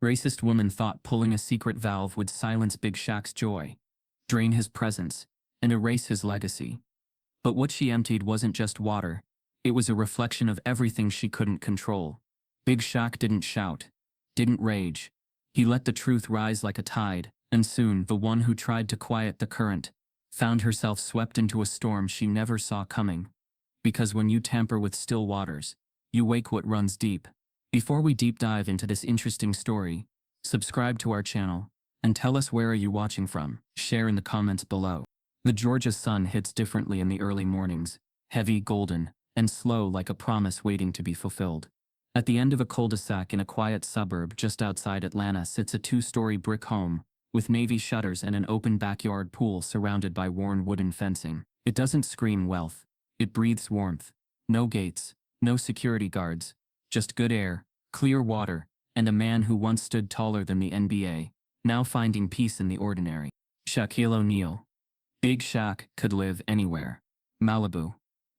Racist woman thought pulling a secret valve would silence Big Shaq's joy, drain his presence, and erase his legacy. But what she emptied wasn't just water. It was a reflection of everything she couldn't control. Big Shaq didn't shout, didn't rage. He let the truth rise like a tide, and soon the one who tried to quiet the current found herself swept into a storm she never saw coming. Because when you tamper with still waters, you wake what runs deep. Before we deep dive into this interesting story, subscribe to our channel, and tell us where are you watching from. Share in the comments below. The Georgia sun hits differently in the early mornings, heavy, golden, and slow like a promise waiting to be fulfilled. At the end of a cul-de-sac in a quiet suburb just outside Atlanta sits a two-story brick home, with navy shutters and an open backyard pool surrounded by worn wooden fencing. It doesn't scream wealth. It breathes warmth. No gates, no security guards, just good air, clear water, and a man who once stood taller than the NBA, now finding peace in the ordinary. Shaquille O'Neal. Big Shaq could live anywhere. Malibu,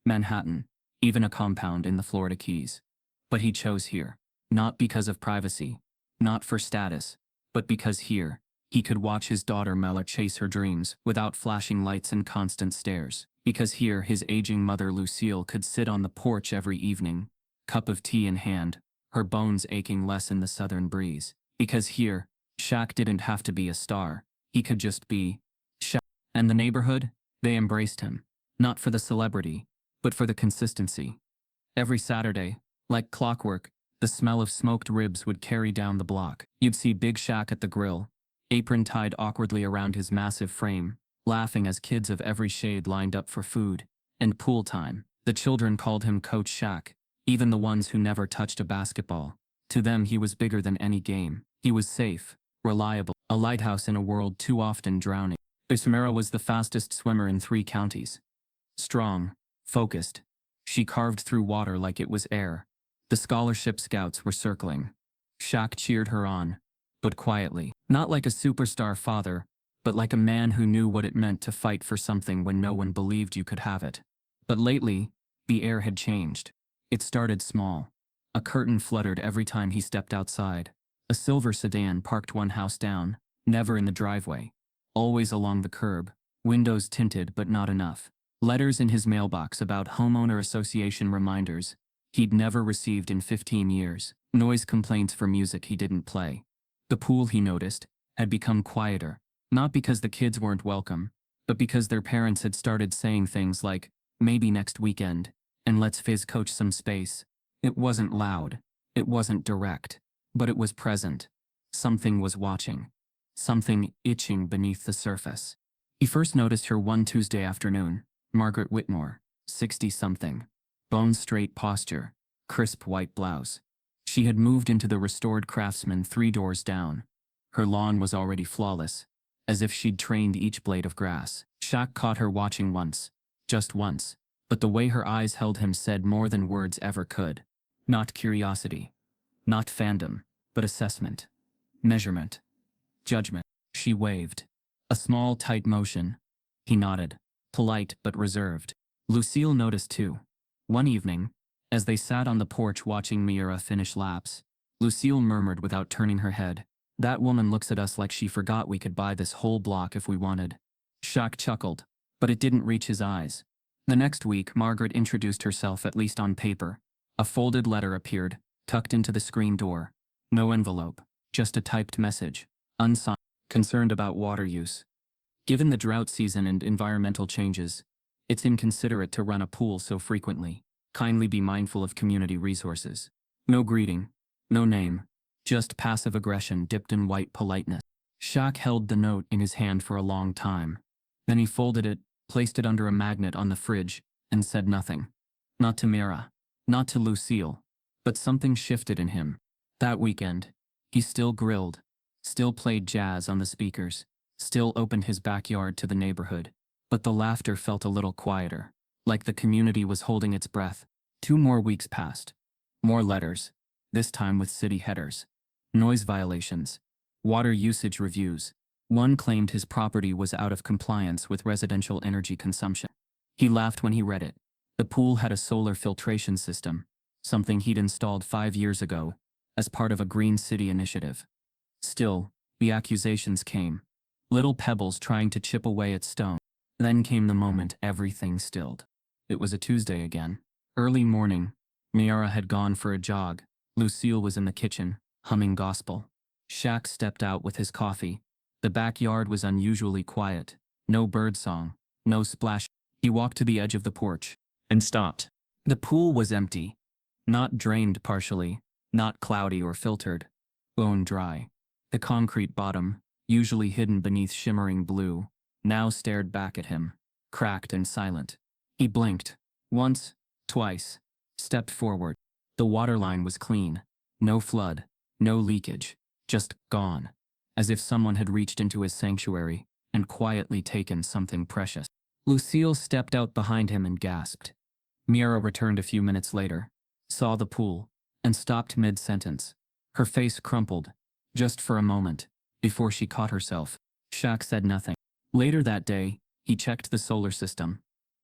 Manhattan, even a compound in the Florida Keys. But he chose here. Not because of privacy, not for status, but because here, he could watch his daughter Mela chase her dreams without flashing lights and constant stares. Because here, his aging mother Lucille could sit on the porch every evening, cup of tea in hand, her bones aching less in the southern breeze. Because here, Shaq didn't have to be a star. He could just be Shaq. And the neighborhood, they embraced him. Not for the celebrity, but for the consistency. Every Saturday, like clockwork, the smell of smoked ribs would carry down the block. You'd see Big Shaq at the grill, apron tied awkwardly around his massive frame, laughing as kids of every shade lined up for food and pool time. The children called him Coach Shaq, even the ones who never touched a basketball. To them, he was bigger than any game. He was safe, reliable, a lighthouse in a world too often drowning. Ismera was the fastest swimmer in 3 counties. Strong, focused, she carved through water like it was air. The scholarship scouts were circling. Shaq cheered her on, but quietly. Not like a superstar father, but like a man who knew what it meant to fight for something when no one believed you could have it. But lately, the air had changed. It started small. A curtain fluttered every time he stepped outside. A silver sedan parked one house down, never in the driveway. Always along the curb, windows tinted but not enough. Letters in his mailbox about homeowner association reminders he'd never received in 15 years. Noise complaints for music he didn't play. The pool, he noticed, had become quieter. Not because the kids weren't welcome, but because their parents had started saying things like, maybe next weekend, and let's fizz coach some space. It wasn't loud. It wasn't direct. But it was present. Something was watching. Something itching beneath the surface. He first noticed her one Tuesday afternoon. Margaret Whitmore, 60-something. Bone-straight posture. Crisp white blouse. She had moved into the restored Craftsman 3 doors down. Her lawn was already flawless, as if she'd trained each blade of grass. Shaq caught her watching once. Just once. But the way her eyes held him said more than words ever could. Not curiosity. Not fandom, but assessment. Measurement. Judgment. She waved. A small, tight motion. He nodded. Polite but reserved. Lucille noticed too. One evening, as they sat on the porch watching Miura finish laps, Lucille murmured without turning her head, "That woman looks at us like she forgot we could buy this whole block if we wanted." Shaq chuckled, but it didn't reach his eyes. The next week, Margaret introduced herself, at least on paper. A folded letter appeared, tucked into the screen door. No envelope, just a typed message, unsigned, concerned about water use. Given the drought season and environmental changes, it's inconsiderate to run a pool so frequently. Kindly be mindful of community resources. No greeting, no name, just passive aggression dipped in white politeness. Shaq held the note in his hand for a long time. Then he folded it, placed it under a magnet on the fridge, and said nothing. Not to Mira, not to Lucille, but something shifted in him. That weekend, he still grilled, still played jazz on the speakers, still opened his backyard to the neighborhood, but the laughter felt a little quieter, like the community was holding its breath. 2 more weeks passed. More letters, this time with city headers. Noise violations, water usage reviews. One claimed his property was out of compliance with residential energy consumption. He laughed when he read it. The pool had a solar filtration system, something he'd installed 5 years ago, as part of a Green City initiative. Still, the accusations came. Little pebbles trying to chip away at stone. Then came the moment everything stilled. It was a Tuesday again. Early morning. Miara had gone for a jog. Lucille was in the kitchen, humming gospel. Shaq stepped out with his coffee. The backyard was unusually quiet. No birdsong, no splash. He walked to the edge of the porch and stopped. The pool was empty. Not drained partially, not cloudy or filtered. Bone dry. The concrete bottom, usually hidden beneath shimmering blue, now stared back at him, cracked and silent. He blinked. Once, twice. Stepped forward. The waterline was clean. No flood. No leakage. Just gone. As if someone had reached into his sanctuary and quietly taken something precious. Lucille stepped out behind him and gasped. Miara returned a few minutes later, saw the pool, and stopped mid-sentence. Her face crumpled, just for a moment, before she caught herself. Shaq said nothing. Later that day, he checked the solar system.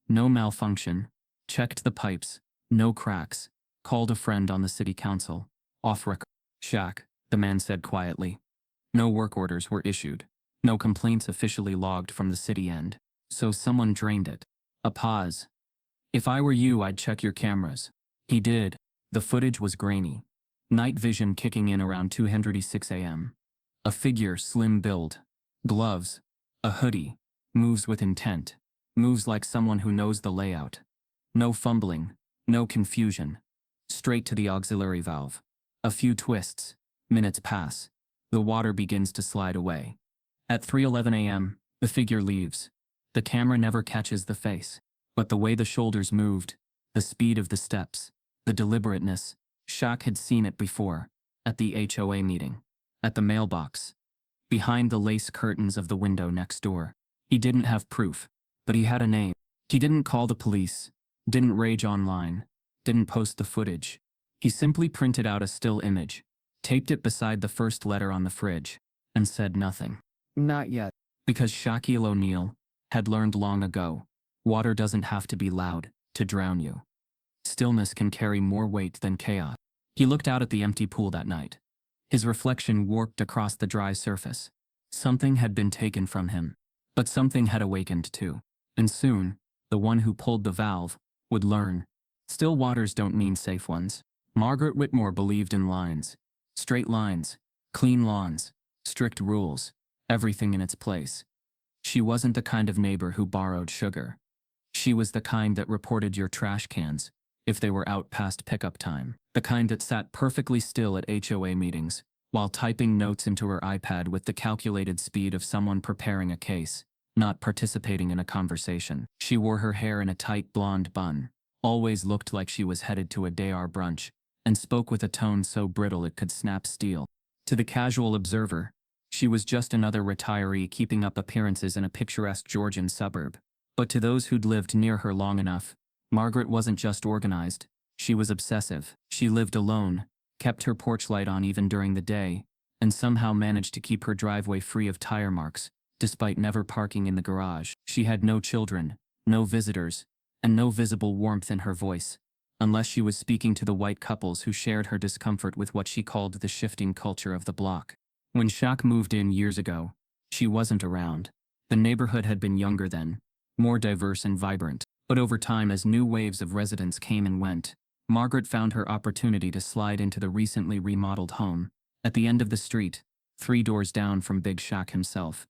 No malfunction. Checked the pipes. No cracks. Called a friend on the city council. Off record. Shaq, the man said quietly. No work orders were issued. No complaints officially logged from the city end. So someone drained it. A pause. If I were you, I'd check your cameras. He did. The footage was grainy. Night vision kicking in around 2:06 a.m. A figure, slim build. Gloves. A hoodie. Moves with intent. Moves like someone who knows the layout. No fumbling. No confusion. Straight to the auxiliary valve. A few twists. Minutes pass. The water begins to slide away. At 3:11 a.m., the figure leaves. The camera never catches the face. But the way the shoulders moved, the speed of the steps, the deliberateness, Shaq had seen it before. At the HOA meeting. At the mailbox. Behind the lace curtains of the window next door. He didn't have proof, but he had a name. He didn't call the police, didn't rage online, didn't post the footage. He simply printed out a still image, taped it beside the first letter on the fridge, and said nothing. Not yet. Because Shaquille O'Neal had learned long ago, water doesn't have to be loud to drown you. Stillness can carry more weight than chaos. He looked out at the empty pool that night. His reflection warped across the dry surface. Something had been taken from him, but something had awakened too. And soon, the one who pulled the valve would learn. Still waters don't mean safe ones. Margaret Whitmore believed in lines. Straight lines, clean lawns, strict rules, everything in its place. She wasn't the kind of neighbor who borrowed sugar. She was the kind that reported your trash cans if they were out past pickup time. The kind that sat perfectly still at HOA meetings while typing notes into her iPad with the calculated speed of someone preparing a case, not participating in a conversation. She wore her hair in a tight blonde bun, always looked like she was headed to a day-hour brunch, and spoke with a tone so brittle it could snap steel. To the casual observer, she was just another retiree keeping up appearances in a picturesque Georgian suburb. But to those who'd lived near her long enough, Margaret wasn't just organized, she was obsessive. She lived alone, kept her porch light on even during the day, and somehow managed to keep her driveway free of tire marks, despite never parking in the garage. She had no children, no visitors, and no visible warmth in her voice, unless she was speaking to the white couples who shared her discomfort with what she called the shifting culture of the block. When Shaq moved in years ago, she wasn't around. The neighborhood had been younger then, more diverse and vibrant. But over time, as new waves of residents came and went, Margaret found her opportunity to slide into the recently remodeled home, at the end of the street, 3 doors down from Big Shaq himself.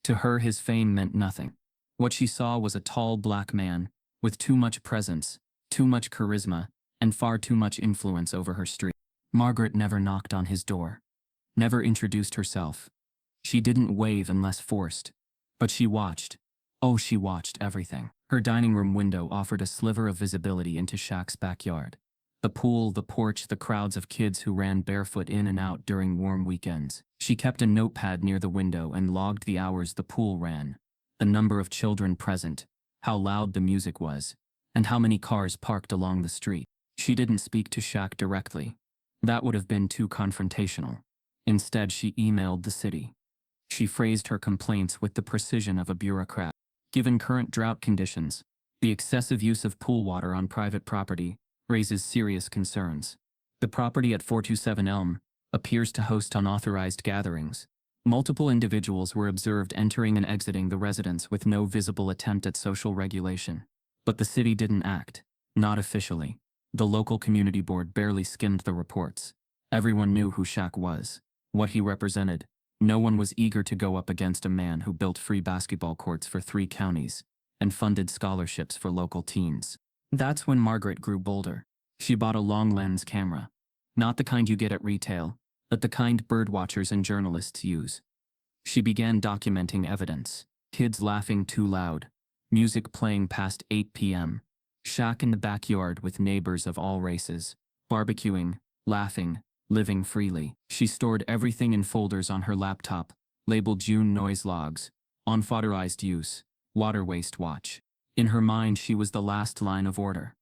To her, his fame meant nothing. What she saw was a tall black man, with too much presence, too much charisma, and far too much influence over her street. Margaret never knocked on his door. Never introduced herself. She didn't wave unless forced. But she watched. Oh, she watched everything. Her dining room window offered a sliver of visibility into Shaq's backyard. The pool, the porch, the crowds of kids who ran barefoot in and out during warm weekends. She kept a notepad near the window and logged the hours the pool ran, the number of children present, how loud the music was, and how many cars parked along the street. She didn't speak to Shaq directly. That would have been too confrontational. Instead, she emailed the city. She phrased her complaints with the precision of a bureaucrat. Given current drought conditions, the excessive use of pool water on private property raises serious concerns. The property at 427 Elm, appears to host unauthorized gatherings. Multiple individuals were observed entering and exiting the residence with no visible attempt at social regulation. But the city didn't act. Not officially. The local community board barely skimmed the reports. Everyone knew who Shaq was, what he represented. No one was eager to go up against a man who built free basketball courts for 3 counties and funded scholarships for local teens. That's when Margaret grew bolder. She bought a long lens camera. Not the kind you get at retail, but the kind birdwatchers and journalists use. She began documenting evidence. Kids laughing too loud. Music playing past 8 p.m. Shaq in the backyard with neighbors of all races. Barbecuing, laughing, living freely. She stored everything in folders on her laptop, labeled June noise logs, unauthorized use, water waste watch. In her mind, she was the last line of order.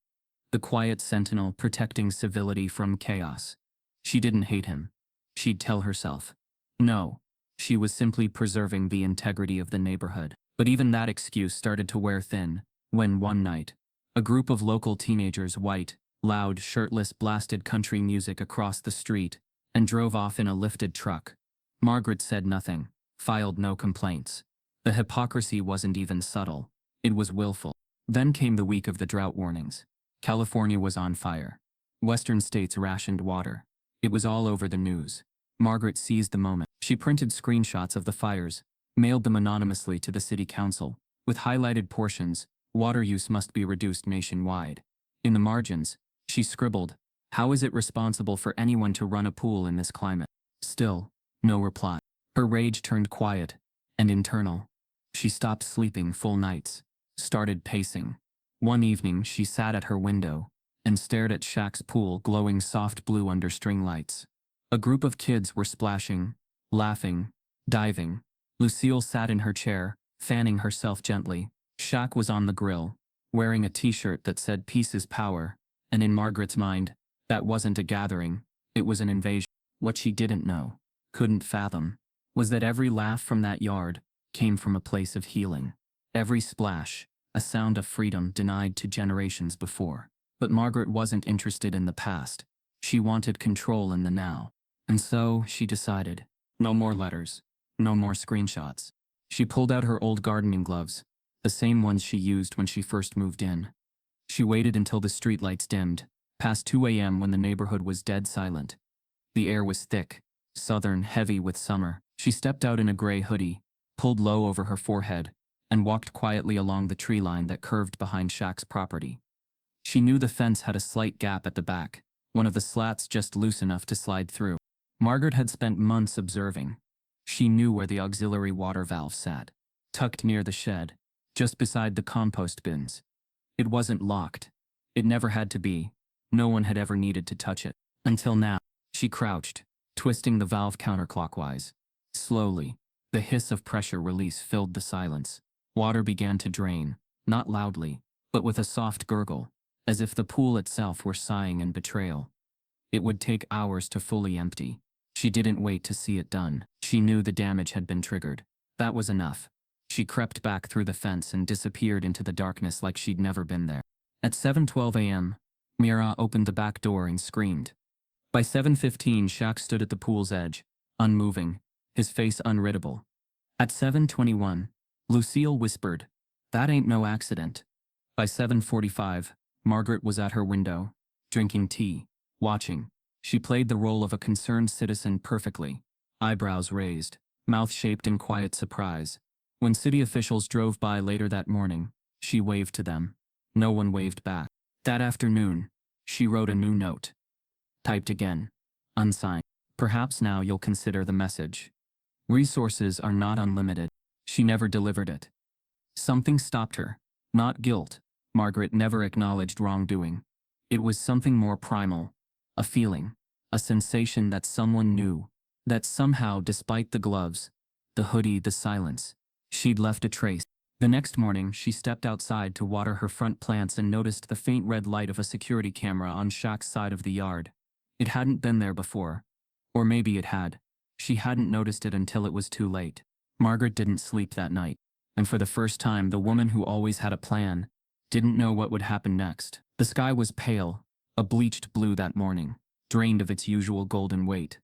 The quiet sentinel protecting civility from chaos. She didn't hate him. She'd tell herself. No, she was simply preserving the integrity of the neighborhood. But even that excuse started to wear thin, when one night, a group of local teenagers, white, loud, shirtless, blasted country music across the street, and drove off in a lifted truck. Margaret said nothing, filed no complaints. The hypocrisy wasn't even subtle. It was willful. Then came the week of the drought warnings. California was on fire. Western states rationed water. It was all over the news. Margaret seized the moment. She printed screenshots of the fires, mailed them anonymously to the city council. With highlighted portions, water use must be reduced nationwide. In the margins, she scribbled, "How is it responsible for anyone to run a pool in this climate?" Still, no reply. Her rage turned quiet and internal. She stopped sleeping full nights, started pacing. One evening, she sat at her window and stared at Shaq's pool glowing soft blue under string lights. A group of kids were splashing, laughing, diving. Lucille sat in her chair, fanning herself gently. Shaq was on the grill, wearing a t-shirt that said "Peace is power," and in Margaret's mind, that wasn't a gathering, it was an invasion. What she didn't know, couldn't fathom, was that every laugh from that yard came from a place of healing. Every splash, a sound of freedom denied to generations before. But Margaret wasn't interested in the past. She wanted control in the now. And so, she decided, no more letters, no more screenshots. She pulled out her old gardening gloves, the same ones she used when she first moved in. She waited until the streetlights dimmed, past 2 a.m. when the neighborhood was dead silent. The air was thick, southern, heavy with summer. She stepped out in a gray hoodie, pulled low over her forehead, and walked quietly along the tree line that curved behind Shaq's property. She knew the fence had a slight gap at the back, one of the slats just loose enough to slide through. Margaret had spent months observing. She knew where the auxiliary water valve sat, tucked near the shed, just beside the compost bins. It wasn't locked. It never had to be. No one had ever needed to touch it. Until now. She crouched, twisting the valve counterclockwise. Slowly, the hiss of pressure release filled the silence. Water began to drain, not loudly, but with a soft gurgle, as if the pool itself were sighing in betrayal. It would take hours to fully empty. She didn't wait to see it done. She knew the damage had been triggered. That was enough. She crept back through the fence and disappeared into the darkness like she'd never been there. At 7:12 a.m., Mira opened the back door and screamed. By 7:15, Shaq stood at the pool's edge, unmoving, his face unreadable. At 7:21, Lucille whispered, "That ain't no accident." By 7:45, Margaret was at her window, drinking tea, watching. She played the role of a concerned citizen perfectly, eyebrows raised, mouth shaped in quiet surprise. When city officials drove by later that morning, she waved to them. No one waved back. That afternoon, she wrote a new note. Typed again. Unsigned. "Perhaps now you'll consider the message. Resources are not unlimited." She never delivered it. Something stopped her. Not guilt. Margaret never acknowledged wrongdoing. It was something more primal. A feeling. A sensation that someone knew. That somehow, despite the gloves, the hoodie, the silence, she'd left a trace. The next morning, she stepped outside to water her front plants and noticed the faint red light of a security camera on Shaq's side of the yard. It hadn't been there before. Or maybe it had. She hadn't noticed it until it was too late. Margaret didn't sleep that night. And for the first time, the woman who always had a plan didn't know what would happen next. The sky was pale, a bleached blue that morning, drained of its usual golden weight.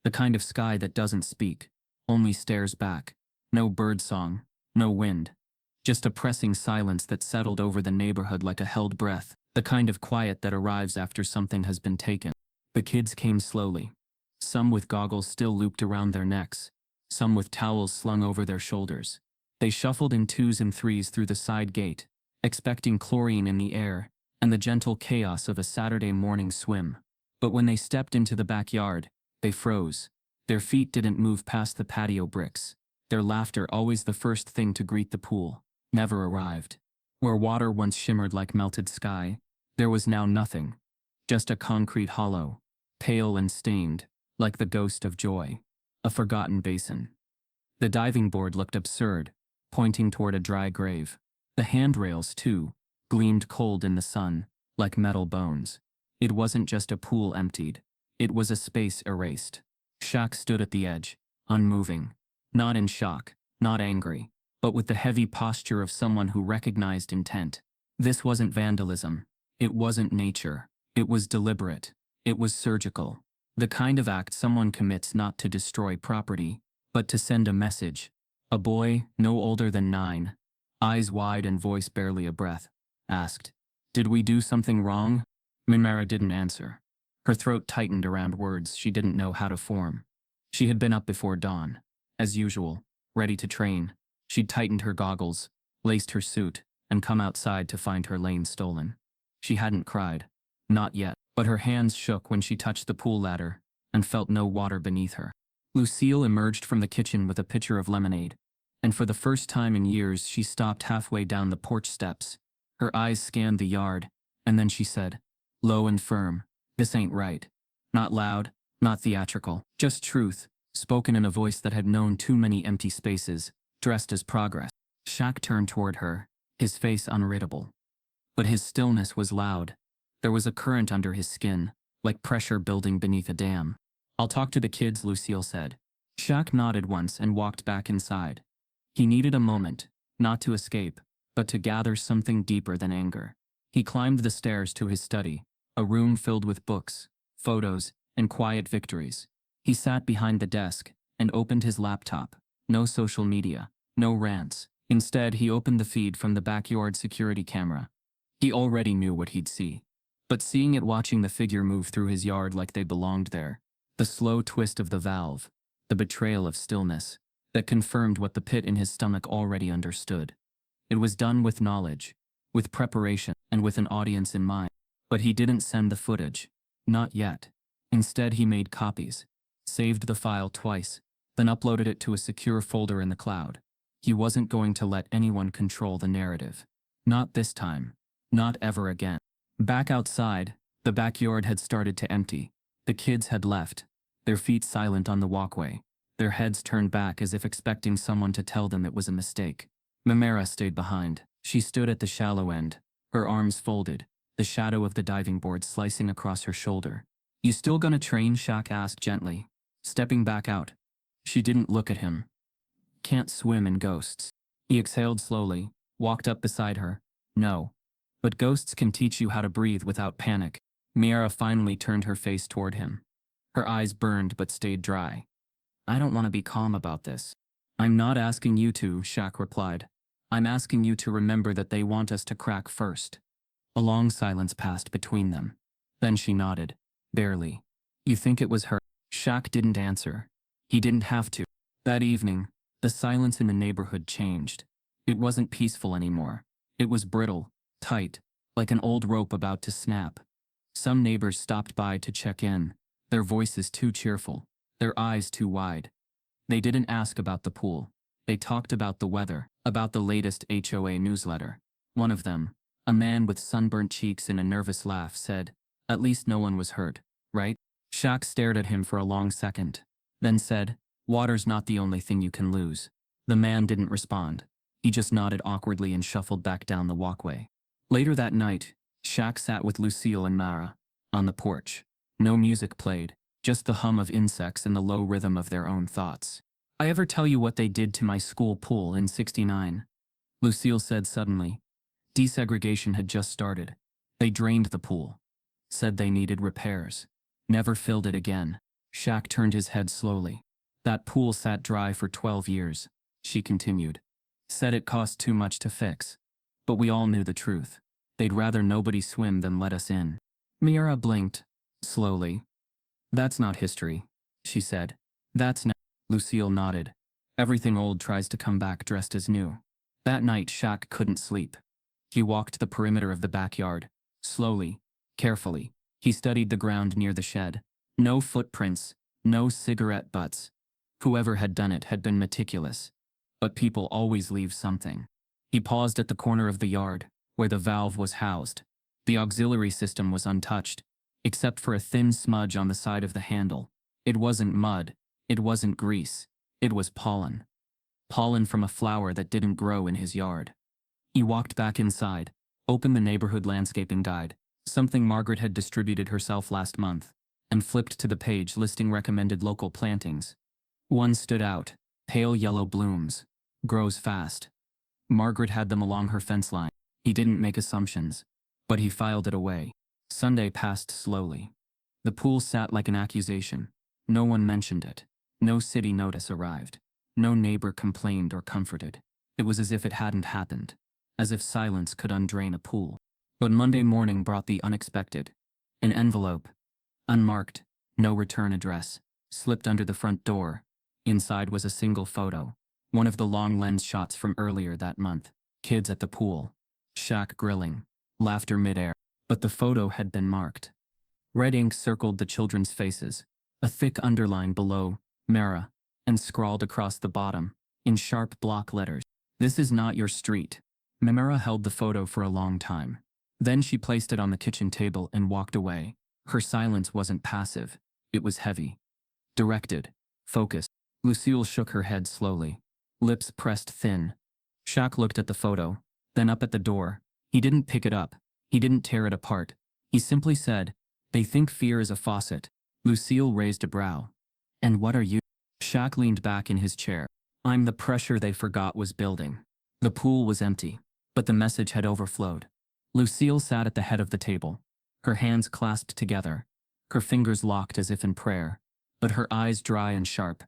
The kind of sky that doesn't speak, only stares back. No birdsong, no wind. Just a pressing silence that settled over the neighborhood like a held breath, the kind of quiet that arrives after something has been taken. The kids came slowly. Some with goggles still looped around their necks, some with towels slung over their shoulders. They shuffled in twos and threes through the side gate, expecting chlorine in the air and the gentle chaos of a Saturday morning swim. But when they stepped into the backyard, they froze. Their feet didn't move past the patio bricks. Their laughter, always the first thing to greet the pool, never arrived. Where water once shimmered like melted sky, there was now nothing. Just a concrete hollow, pale and stained, like the ghost of joy. A forgotten basin. The diving board looked absurd, pointing toward a dry grave. The handrails, too, gleamed cold in the sun, like metal bones. It wasn't just a pool emptied. It was a space erased. Shaq stood at the edge, unmoving. Not in shock, not angry, but with the heavy posture of someone who recognized intent. This wasn't vandalism. It wasn't nature. It was deliberate. It was surgical. The kind of act someone commits not to destroy property, but to send a message. A boy, no older than 9, eyes wide and voice barely a breath, asked, "Did we do something wrong?" Mimera didn't answer. Her throat tightened around words she didn't know how to form. She had been up before dawn. As usual, ready to train. She'd tightened her goggles, laced her suit, and come outside to find her lane stolen. She hadn't cried. Not yet, but her hands shook when she touched the pool ladder and felt no water beneath her. Lucille emerged from the kitchen with a pitcher of lemonade, and for the first time in years she stopped halfway down the porch steps. Her eyes scanned the yard, and then she said, low and firm, "This ain't right." Not loud, not theatrical, just truth, spoken in a voice that had known too many empty spaces, dressed as progress. Shaq turned toward her, his face unreadable. But his stillness was loud. There was a current under his skin, like pressure building beneath a dam. "I'll talk to the kids," Lucille said. Shaq nodded once and walked back inside. He needed a moment, not to escape, but to gather something deeper than anger. He climbed the stairs to his study, a room filled with books, photos, and quiet victories. He sat behind the desk and opened his laptop. No social media, no rants. Instead, he opened the feed from the backyard security camera. He already knew what he'd see. But seeing it, watching the figure move through his yard like they belonged there, the slow twist of the valve, the betrayal of stillness, that confirmed what the pit in his stomach already understood. It was done with knowledge, with preparation, and with an audience in mind. But he didn't send the footage. Not yet. Instead, he made copies, saved the file twice, then uploaded it to a secure folder in the cloud. He wasn't going to let anyone control the narrative. Not this time. Not ever again. Back outside, the backyard had started to empty. The kids had left, their feet silent on the walkway, their heads turned back as if expecting someone to tell them it was a mistake. Mimera stayed behind. She stood at the shallow end, her arms folded, the shadow of the diving board slicing across her shoulder. "You still gonna train?" Shaq asked gently, stepping back out. She didn't look at him. "Can't swim in ghosts." He exhaled slowly, walked up beside her. "No. But ghosts can teach you how to breathe without panic." Miara finally turned her face toward him. Her eyes burned but stayed dry. "I don't want to be calm about this." "I'm not asking you to," Shaq replied. "I'm asking you to remember that they want us to crack first." A long silence passed between them. Then she nodded. Barely. "You think it was her?" Shaq didn't answer. He didn't have to. That evening, the silence in the neighborhood changed. It wasn't peaceful anymore. It was brittle, tight, like an old rope about to snap. Some neighbors stopped by to check in, their voices too cheerful, their eyes too wide. They didn't ask about the pool. They talked about the weather, about the latest HOA newsletter. One of them, a man with sunburnt cheeks and a nervous laugh, said, "At least no one was hurt, right?" Shaq stared at him for a long second, then said, "Water's not the only thing you can lose." The man didn't respond. He just nodded awkwardly and shuffled back down the walkway. Later that night, Shaq sat with Lucille and Mara on the porch. No music played, just the hum of insects and the low rhythm of their own thoughts. "I ever tell you what they did to my school pool in '69? Lucille said suddenly. Desegregation had just started. They drained the pool. Said they needed repairs. Never filled it again. Shaq turned his head slowly. That pool sat dry for 12 years, she continued. Said it cost too much to fix. But we all knew the truth. They'd rather nobody swim than let us in. Miara blinked, slowly. That's not history, she said. That's now. Lucille nodded. Everything old tries to come back dressed as new. That night Shaq couldn't sleep. He walked the perimeter of the backyard, slowly, carefully. He studied the ground near the shed. No footprints, no cigarette butts. Whoever had done it had been meticulous. But people always leave something. He paused at the corner of the yard, where the valve was housed. The auxiliary system was untouched, except for a thin smudge on the side of the handle. It wasn't mud. It wasn't grease. It was pollen. Pollen from a flower that didn't grow in his yard. He walked back inside, opened the neighborhood landscaping guide, something Margaret had distributed herself last month, and flipped to the page listing recommended local plantings. One stood out, pale yellow blooms. Grows fast. Margaret had them along her fence line. He didn't make assumptions, but he filed it away. Sunday passed slowly. The pool sat like an accusation. No one mentioned it. No city notice arrived. No neighbor complained or comforted. It was as if it hadn't happened. As if silence could undrain a pool. But Monday morning brought the unexpected. An envelope. Unmarked. No return address. Slipped under the front door. Inside was a single photo. One of the long lens shots from earlier that month. Kids at the pool. Shaq grilling. Laughter midair. But the photo had been marked. Red ink circled the children's faces. A thick underline below, Mara, and scrawled across the bottom, in sharp block letters. This is not your street. Mara held the photo for a long time. Then she placed it on the kitchen table and walked away. Her silence wasn't passive. It was heavy. Directed. Focused. Lucille shook her head slowly. Lips pressed thin. Shaq looked at the photo, then up at the door. He didn't pick it up. He didn't tear it apart. He simply said, "They think fear is a faucet." Lucille raised a brow. "And what are you?" Shaq leaned back in his chair. "I'm the pressure they forgot was building." The pool was empty, but the message had overflowed. Lucille sat at the head of the table, her hands clasped together, her fingers locked as if in prayer, but her eyes dry and sharp.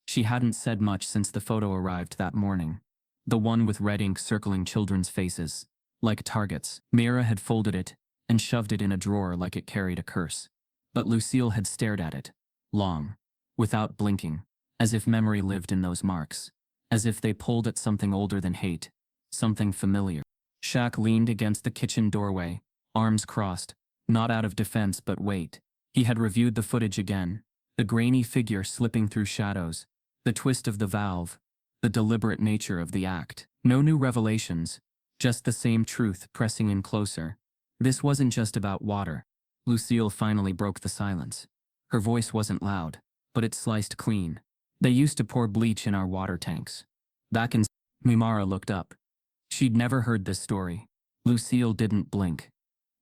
She hadn't said much since the photo arrived that morning. The one with red ink circling children's faces, like targets. Mira had folded it and shoved it in a drawer like it carried a curse. But Lucille had stared at it, long, without blinking, as if memory lived in those marks, as if they pulled at something older than hate, something familiar. Shaq leaned against the kitchen doorway, arms crossed, not out of defense but weight. He had reviewed the footage again, the grainy figure slipping through shadows, the twist of the valve, the deliberate nature of the act. No new revelations, just the same truth pressing in closer. This wasn't just about water. Lucille finally broke the silence. Her voice wasn't loud, but it sliced clean. "They used to pour bleach in our water tanks. Back in..." Mimara looked up. She'd never heard this story. Lucille didn't blink.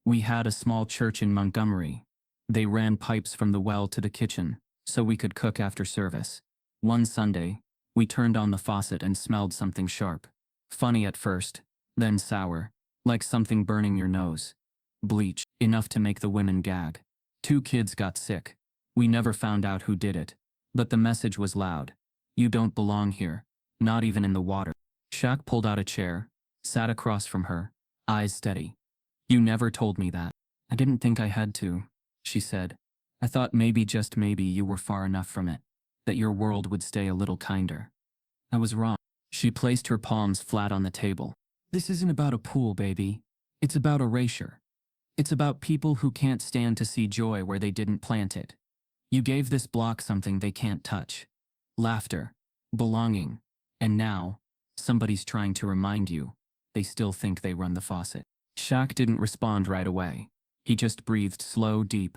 "We had a small church in Montgomery. They ran pipes from the well to the kitchen, so we could cook after service. One Sunday, we turned on the faucet and smelled something sharp. Funny at first, then sour, like something burning your nose. Bleach, enough to make the women gag. 2 kids got sick. We never found out who did it. But the message was loud. You don't belong here, not even in the water." Shaq pulled out a chair, sat across from her, eyes steady. "You never told me that." "I didn't think I had to," she said. "I thought maybe, just maybe, you were far enough from it, that your world would stay a little kinder. I was wrong." She placed her palms flat on the table. "This isn't about a pool, baby. It's about erasure. It's about people who can't stand to see joy where they didn't plant it. You gave this block something they can't touch. Laughter. Belonging. And now, somebody's trying to remind you, they still think they run the faucet." Shaq didn't respond right away. He just breathed slow, deep.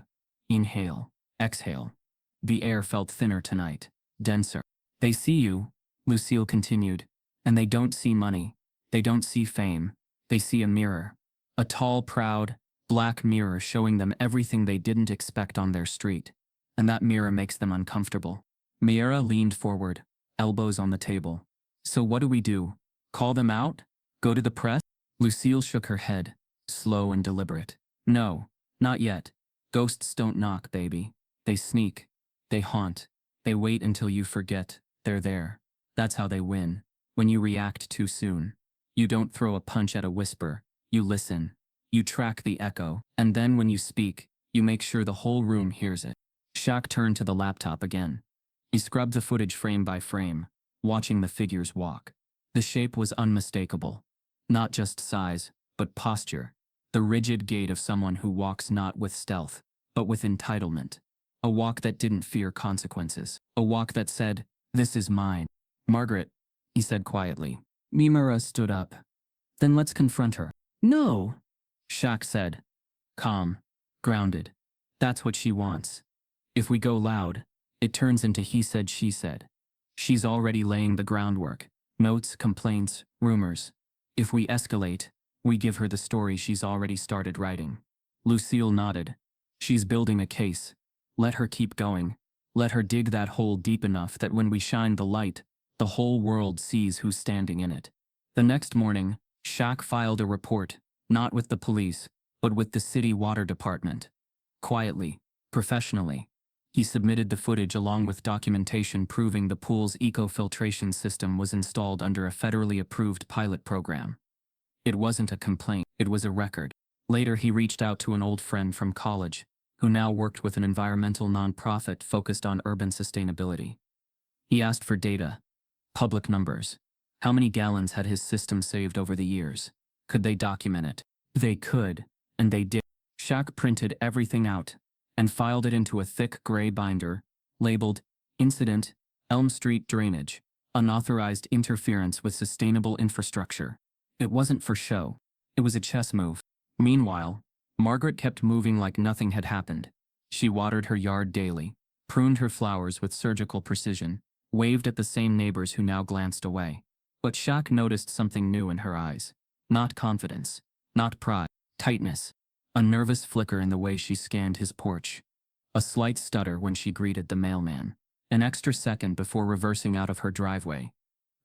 Inhale. Exhale. The air felt thinner tonight, denser. "They see you," Lucille continued, "and they don't see money. They don't see fame. They see a mirror. A tall, proud, black mirror showing them everything they didn't expect on their street. And that mirror makes them uncomfortable." Miera leaned forward, elbows on the table. "So what do we do? Call them out? Go to the press?" Lucille shook her head, slow and deliberate. "No, not yet. Ghosts don't knock, baby. They sneak. They haunt. They wait until you forget they're there. That's how they win. When you react too soon. You don't throw a punch at a whisper. You listen. You track the echo. And then when you speak, you make sure the whole room hears it. Shaq turned to the laptop again. He scrubbed the footage frame by frame, watching the figures walk. The shape was unmistakable. Not just size, but posture. The rigid gait of someone who walks not with stealth, but with entitlement. A walk that didn't fear consequences. A walk that said, "This is mine." "Margaret," he said quietly. Mimura stood up. "Then let's confront her." "No," Shaq said. Calm. Grounded. "That's what she wants. If we go loud, it turns into he said, she said. She's already laying the groundwork. Notes, complaints, rumors. If we escalate, we give her the story she's already started writing." Lucille nodded. "She's building a case. Let her keep going. Let her dig that hole deep enough that when we shine the light, the whole world sees who's standing in it." The next morning, Shaq filed a report, not with the police, but with the city water department. Quietly, professionally, he submitted the footage along with documentation proving the pool's eco-filtration system was installed under a federally approved pilot program. It wasn't a complaint, it was a record. Later he reached out to an old friend from college, who now worked with an environmental nonprofit focused on urban sustainability. He asked for data, public numbers. How many gallons had his system saved over the years? Could they document it? They could, and they did. Shaq printed everything out and filed it into a thick gray binder, labeled Incident, Elm Street Drainage, Unauthorized Interference with Sustainable Infrastructure. It wasn't for show. It was a chess move. Meanwhile, Margaret kept moving like nothing had happened. She watered her yard daily, pruned her flowers with surgical precision, waved at the same neighbors who now glanced away. But Shaq noticed something new in her eyes. Not confidence, not pride, tightness. A nervous flicker in the way she scanned his porch. A slight stutter when she greeted the mailman. An extra second before reversing out of her driveway.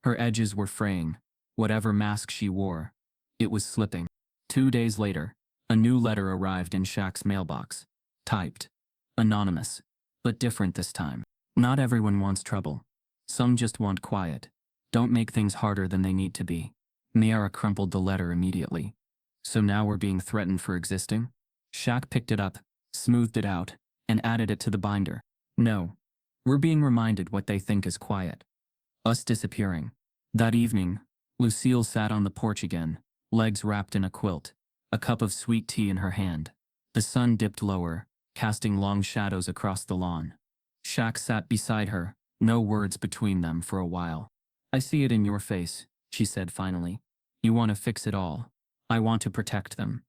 Her edges were fraying. Whatever mask she wore, it was slipping. 2 days later, a new letter arrived in Shaq's mailbox. Typed. Anonymous. But different this time. Not everyone wants trouble. Some just want quiet. Don't make things harder than they need to be. Miara crumpled the letter immediately. So now we're being threatened for existing? Shaq picked it up, smoothed it out, and added it to the binder. No. We're being reminded what they think is quiet. Us disappearing. That evening, Lucille sat on the porch again, legs wrapped in a quilt, a cup of sweet tea in her hand. The sun dipped lower, casting long shadows across the lawn. Shaq sat beside her, no words between them for a while. "I see it in your face," she said finally. "You want to fix it all. I want to protect them."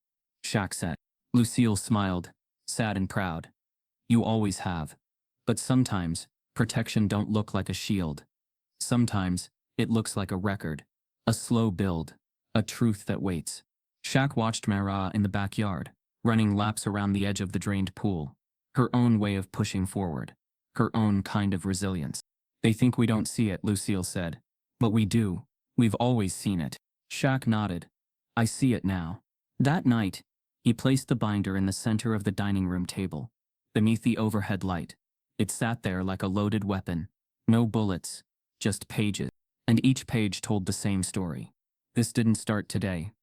Shaq said. Lucille smiled, sad and proud. "You always have. But sometimes, protection don't look like a shield. Sometimes, it looks like a record. A slow build. A truth that waits." Shaq watched Mara in the backyard, running laps around the edge of the drained pool. Her own way of pushing forward. Her own kind of resilience. "They think we don't see it," Lucille said. "But we do. We've always seen it." Shaq nodded. "I see it now." That night, he placed the binder in the center of the dining room table, beneath the overhead light. It sat there like a loaded weapon. No bullets, just pages. And each page told the same story. This didn't start today.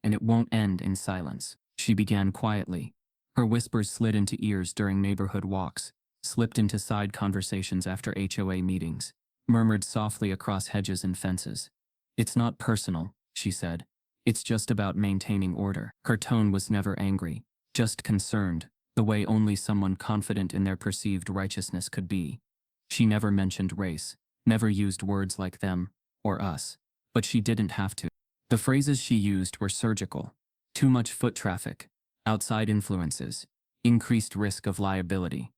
And it won't end in silence. She began quietly. Her whispers slid into ears during neighborhood walks, slipped into side conversations after HOA meetings, murmured softly across hedges and fences. "It's not personal," she said. "It's just about maintaining order." Her tone was never angry, just concerned, the way only someone confident in their perceived righteousness could be. She never mentioned race, never used words like them, or us. But she didn't have to. The phrases she used were surgical. Too much foot traffic, outside influences, increased risk of liability,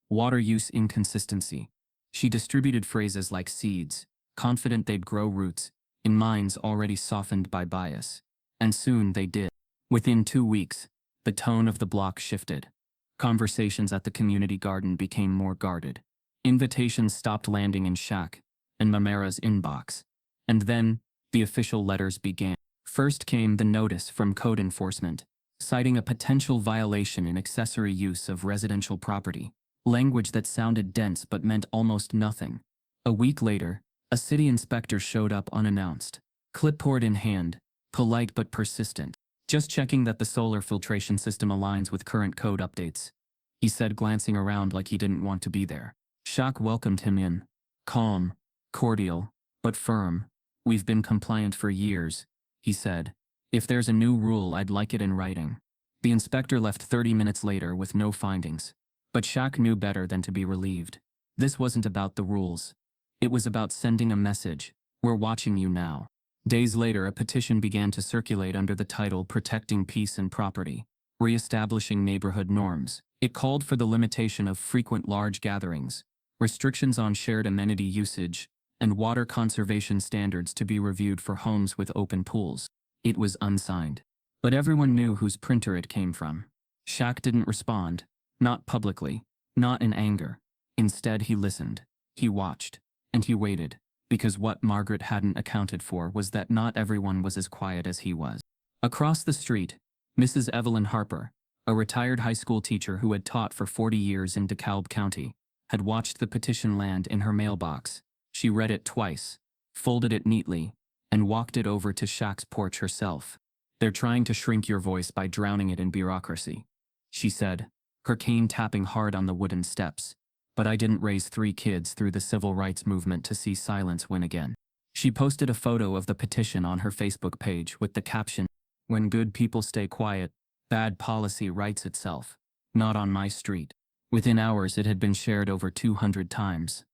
water use inconsistency. She distributed phrases like seeds, confident they'd grow roots, in minds already softened by bias. And soon they did. Within 2 weeks, the tone of the block shifted. Conversations at the community garden became more guarded. Invitations stopped landing in Shaq and Mamera's inbox. And then, the official letters began. First came the notice from code enforcement, citing a potential violation in accessory use of residential property. language that sounded dense but meant almost nothing. A week later, a city inspector showed up unannounced, clipboard in hand, polite but persistent. "Just checking that the solar filtration system aligns with current code updates," he said, glancing around like he didn't want to be there. Shaq welcomed him in, calm, cordial, but firm. "We've been compliant for years," he said. "If there's a new rule, I'd like it in writing." The inspector left 30 minutes later with no findings. But Shaq knew better than to be relieved. This wasn't about the rules. It was about sending a message: "We're watching you now." Days later, a petition began to circulate under the title "Protecting Peace and Property, Reestablishing Neighborhood Norms." It called for the limitation of frequent large gatherings, restrictions on shared amenity usage, and water conservation standards to be reviewed for homes with open pools. It was unsigned. But everyone knew whose printer it came from. Shaq didn't respond. Not publicly. Not in anger. Instead, he listened. He watched. And he waited. Because what Margaret hadn't accounted for was that not everyone was as quiet as he was. Across the street, Mrs. Evelyn Harper, a retired high school teacher who had taught for 40 years in DeKalb County, had watched the petition land in her mailbox. She read it twice, folded it neatly, and walked it over to Shaq's porch herself. "They're trying to shrink your voice by drowning it in bureaucracy," she said, her cane tapping hard on the wooden steps. "But I didn't raise 3 kids through the civil rights movement to see silence win again." She posted a photo of the petition on her Facebook page with the caption, "When good people stay quiet, bad policy writes itself. Not on my street." Within hours, it had been shared over 200 times.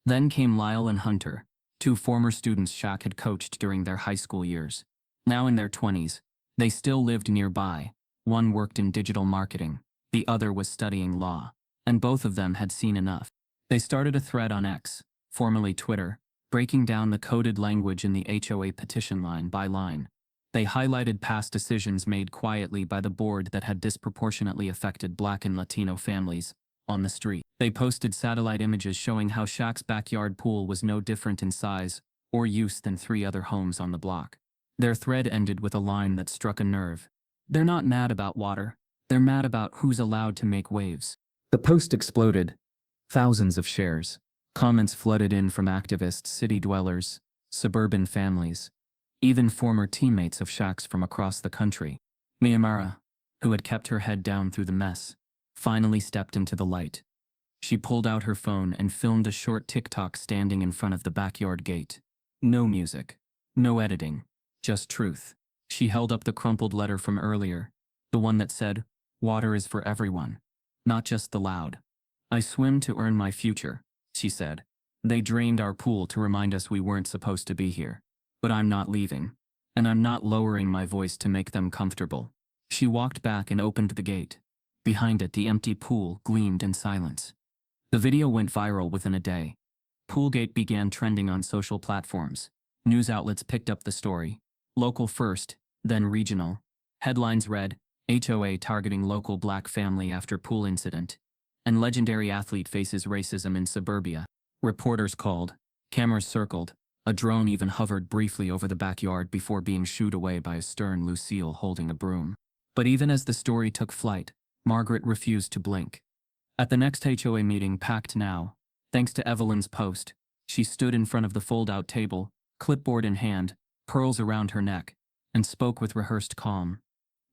Then came Lyle and Hunter, 2 former students Shaq had coached during their high school years. Now in their 20s, they still lived nearby. One worked in digital marketing, the other was studying law, and both of them had seen enough. They started a thread on X, formerly Twitter, breaking down the coded language in the HOA petition line by line. They highlighted past decisions made quietly by the board that had disproportionately affected Black and Latino families on the street. They posted satellite images showing how Shaq's backyard pool was no different in size or use than 3 other homes on the block. Their thread ended with a line that struck a nerve. "They're not mad about water. They're mad about who's allowed to make waves." The post exploded. Thousands of shares. Comments flooded in from activists, city dwellers, suburban families, even former teammates of Shaq's from across the country. Miyamara, who had kept her head down through the mess, finally stepped into the light. She pulled out her phone and filmed a short TikTok standing in front of the backyard gate. No music. No editing. Just truth. She held up the crumpled letter from earlier, the one that said, "Water is for everyone, not just the loud." "I swim to earn my future," she said. "They drained our pool to remind us we weren't supposed to be here. But I'm not leaving. And I'm not lowering my voice to make them comfortable." She walked back and opened the gate. Behind it, the empty pool gleamed in silence. The video went viral within a day. Poolgate began trending on social platforms. News outlets picked up the story. Local first, then regional. Headlines read, "HOA targeting local Black family after pool incident," and "Legendary athlete faces racism in suburbia." Reporters called. Cameras circled. A drone even hovered briefly over the backyard before being shooed away by a stern Lucille holding a broom. But even as the story took flight, Margaret refused to blink. At the next HOA meeting, packed now, thanks to Evelyn's post, she stood in front of the fold-out table, clipboard in hand, pearls around her neck, and spoke with rehearsed calm.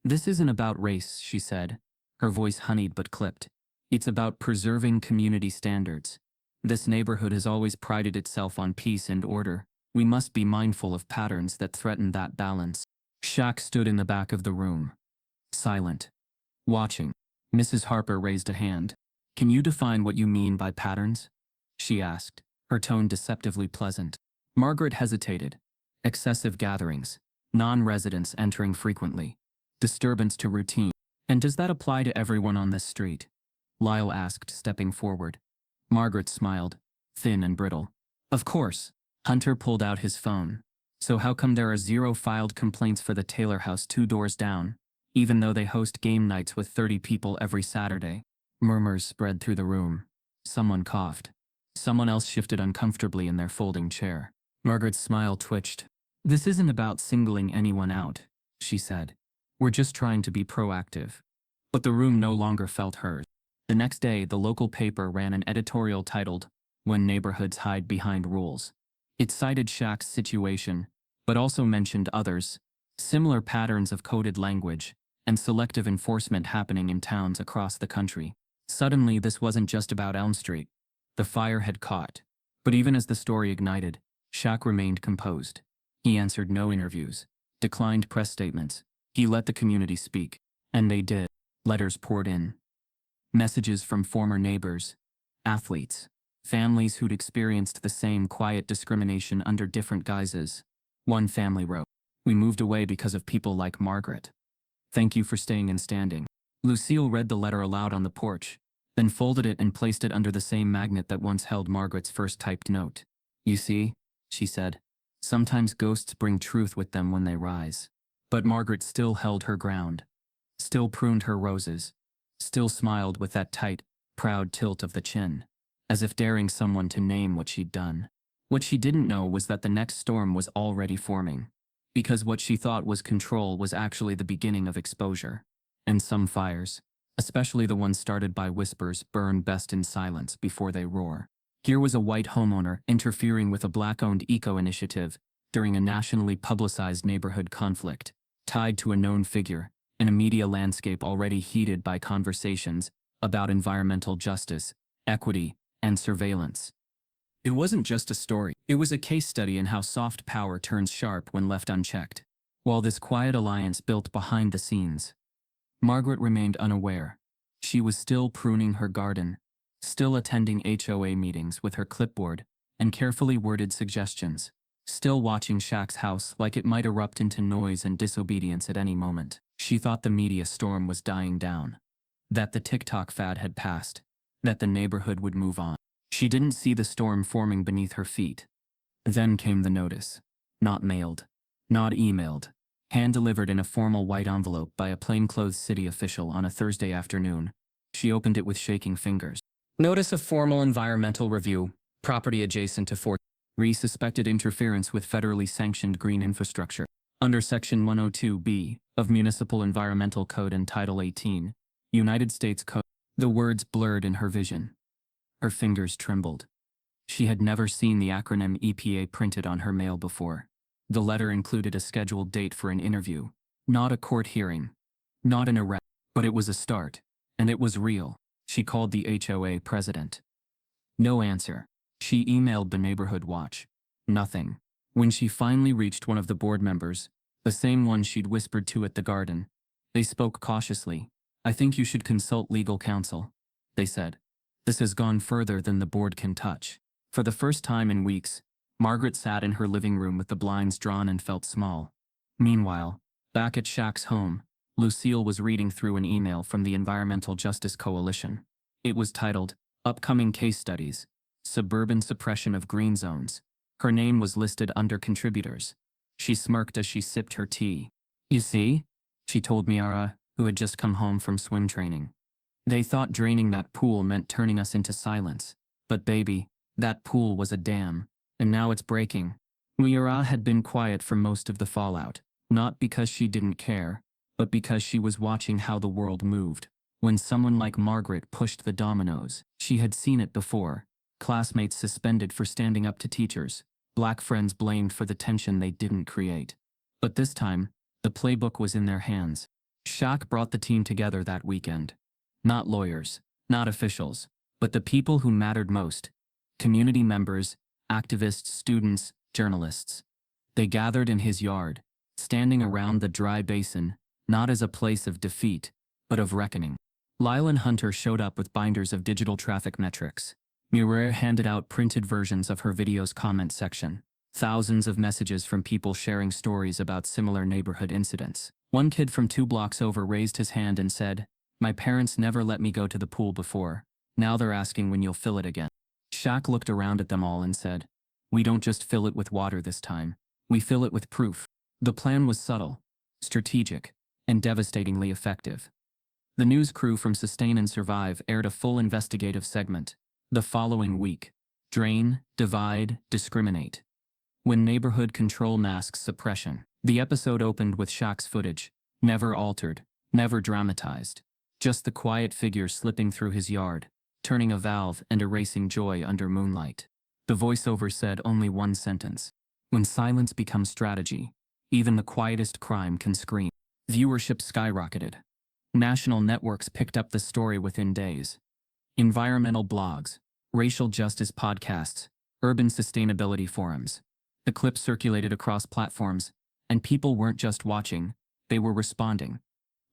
"This isn't about race," she said, her voice honeyed but clipped. "It's about preserving community standards. This neighborhood has always prided itself on peace and order. We must be mindful of patterns that threaten that balance." Shaq stood in the back of the room, silent, watching. Mrs. Harper raised a hand. "Can you define what you mean by patterns?" she asked, her tone deceptively pleasant. Margaret hesitated. "Excessive gatherings, non-residents entering frequently, disturbance to routine." "And does that apply to everyone on this street?" Lyle asked, stepping forward. Margaret smiled, thin and brittle. "Of course." Hunter pulled out his phone. "So how come there are 0 filed complaints for the Taylor house 2 doors down, even though they host game nights with 30 people every Saturday?" Murmurs spread through the room. Someone coughed. Someone else shifted uncomfortably in their folding chair. Margaret's smile twitched. "This isn't about singling anyone out," she said. "We're just trying to be proactive." But the room no longer felt hers. The next day, the local paper ran an editorial titled, "When Neighborhoods Hide Behind Rules." It cited Shaq's situation, but also mentioned others, similar patterns of coded language, and selective enforcement happening in towns across the country. Suddenly, this wasn't just about Elm Street. The fire had caught. But even as the story ignited, Shaq remained composed. He answered no interviews, declined press statements. He let the community speak. And they did. Letters poured in. Messages from former neighbors, athletes, families who'd experienced the same quiet discrimination under different guises. One family wrote, "We moved away because of people like Margaret. Thank you for staying and standing." Lucille read the letter aloud on the porch, then folded it and placed it under the same magnet that once held Margaret's first typed note. "You see," she said, "sometimes ghosts bring truth with them when they rise." But Margaret still held her ground, still pruned her roses, still smiled with that tight, proud tilt of the chin, as if daring someone to name what she'd done. What she didn't know was that the next storm was already forming, because what she thought was control was actually the beginning of exposure. And some fires, especially the ones started by whispers, burn best in silence before they roar. Here was a white homeowner interfering with a black-owned eco-initiative during a nationally publicized neighborhood conflict, tied to a known figure, in a media landscape already heated by conversations about environmental justice, equity, and surveillance. It wasn't just a story, it was a case study in how soft power turns sharp when left unchecked. While this quiet alliance built behind the scenes, Margaret remained unaware. She was still pruning her garden, still attending HOA meetings with her clipboard and carefully worded suggestions, still watching Shaq's house like it might erupt into noise and disobedience at any moment. She thought the media storm was dying down, that the TikTok fad had passed, that the neighborhood would move on. She didn't see the storm forming beneath her feet. Then came the notice. Not mailed, not emailed, hand-delivered in a formal white envelope by a plainclothes city official on a Thursday afternoon. She opened it with shaking fingers. Notice of formal environmental review, property adjacent to Fort suspected interference with federally sanctioned green infrastructure. Under Section 102B of Municipal Environmental Code and Title 18, United States Code. The words blurred in her vision. Her fingers trembled. She had never seen the acronym EPA printed on her mail before. The letter included a scheduled date for an interview, not a court hearing, not an arrest, but it was a start, and it was real. She called the HOA president. No answer. She emailed the neighborhood watch. Nothing. When she finally reached one of the board members, the same one she'd whispered to at the garden, they spoke cautiously. "I think you should consult legal counsel," they said. "This has gone further than the board can touch." For the first time in weeks, Margaret sat in her living room with the blinds drawn and felt small. Meanwhile, back at Shaq's home, Lucille was reading through an email from the Environmental Justice Coalition. It was titled, "Upcoming Case Studies, Suburban Suppression of Green Zones." Her name was listed under contributors. She smirked as she sipped her tea. "You see," she told Miara, who had just come home from swim training. "They thought draining that pool meant turning us into silence. But baby, that pool was a dam, and now it's breaking." Miara had been quiet for most of the fallout, not because she didn't care, but because she was watching how the world moved. When someone like Margaret pushed the dominoes, she had seen it before. Classmates suspended for standing up to teachers, black friends blamed for the tension they didn't create. But this time, the playbook was in their hands. Shaq brought the team together that weekend. Not lawyers, not officials, but the people who mattered most. Community members, activists, students, journalists. They gathered in his yard, standing around the dry basin, not as a place of defeat, but of reckoning. Lylan Hunter showed up with binders of digital traffic metrics. Muriel handed out printed versions of her video's comment section. Thousands of messages from people sharing stories about similar neighborhood incidents. One kid from 2 blocks over raised his hand and said, "My parents never let me go to the pool before. Now they're asking when you'll fill it again." Shaq looked around at them all and said, "We don't just fill it with water this time. We fill it with proof." The plan was subtle, strategic, and devastatingly effective. The news crew from Sustain and Survive aired a full investigative segment. The following week, Drain, Divide, Discriminate. When Neighborhood Control Masks Suppression. The episode opened with Shaq's footage, never altered, never dramatized. Just the quiet figure slipping through his yard, turning a valve and erasing joy under moonlight. The voiceover said only one sentence. When silence becomes strategy, even the quietest crime can scream. Viewership skyrocketed. National networks picked up the story within days. Environmental blogs, racial justice podcasts, urban sustainability forums. The clip circulated across platforms, and people weren't just watching, they were responding.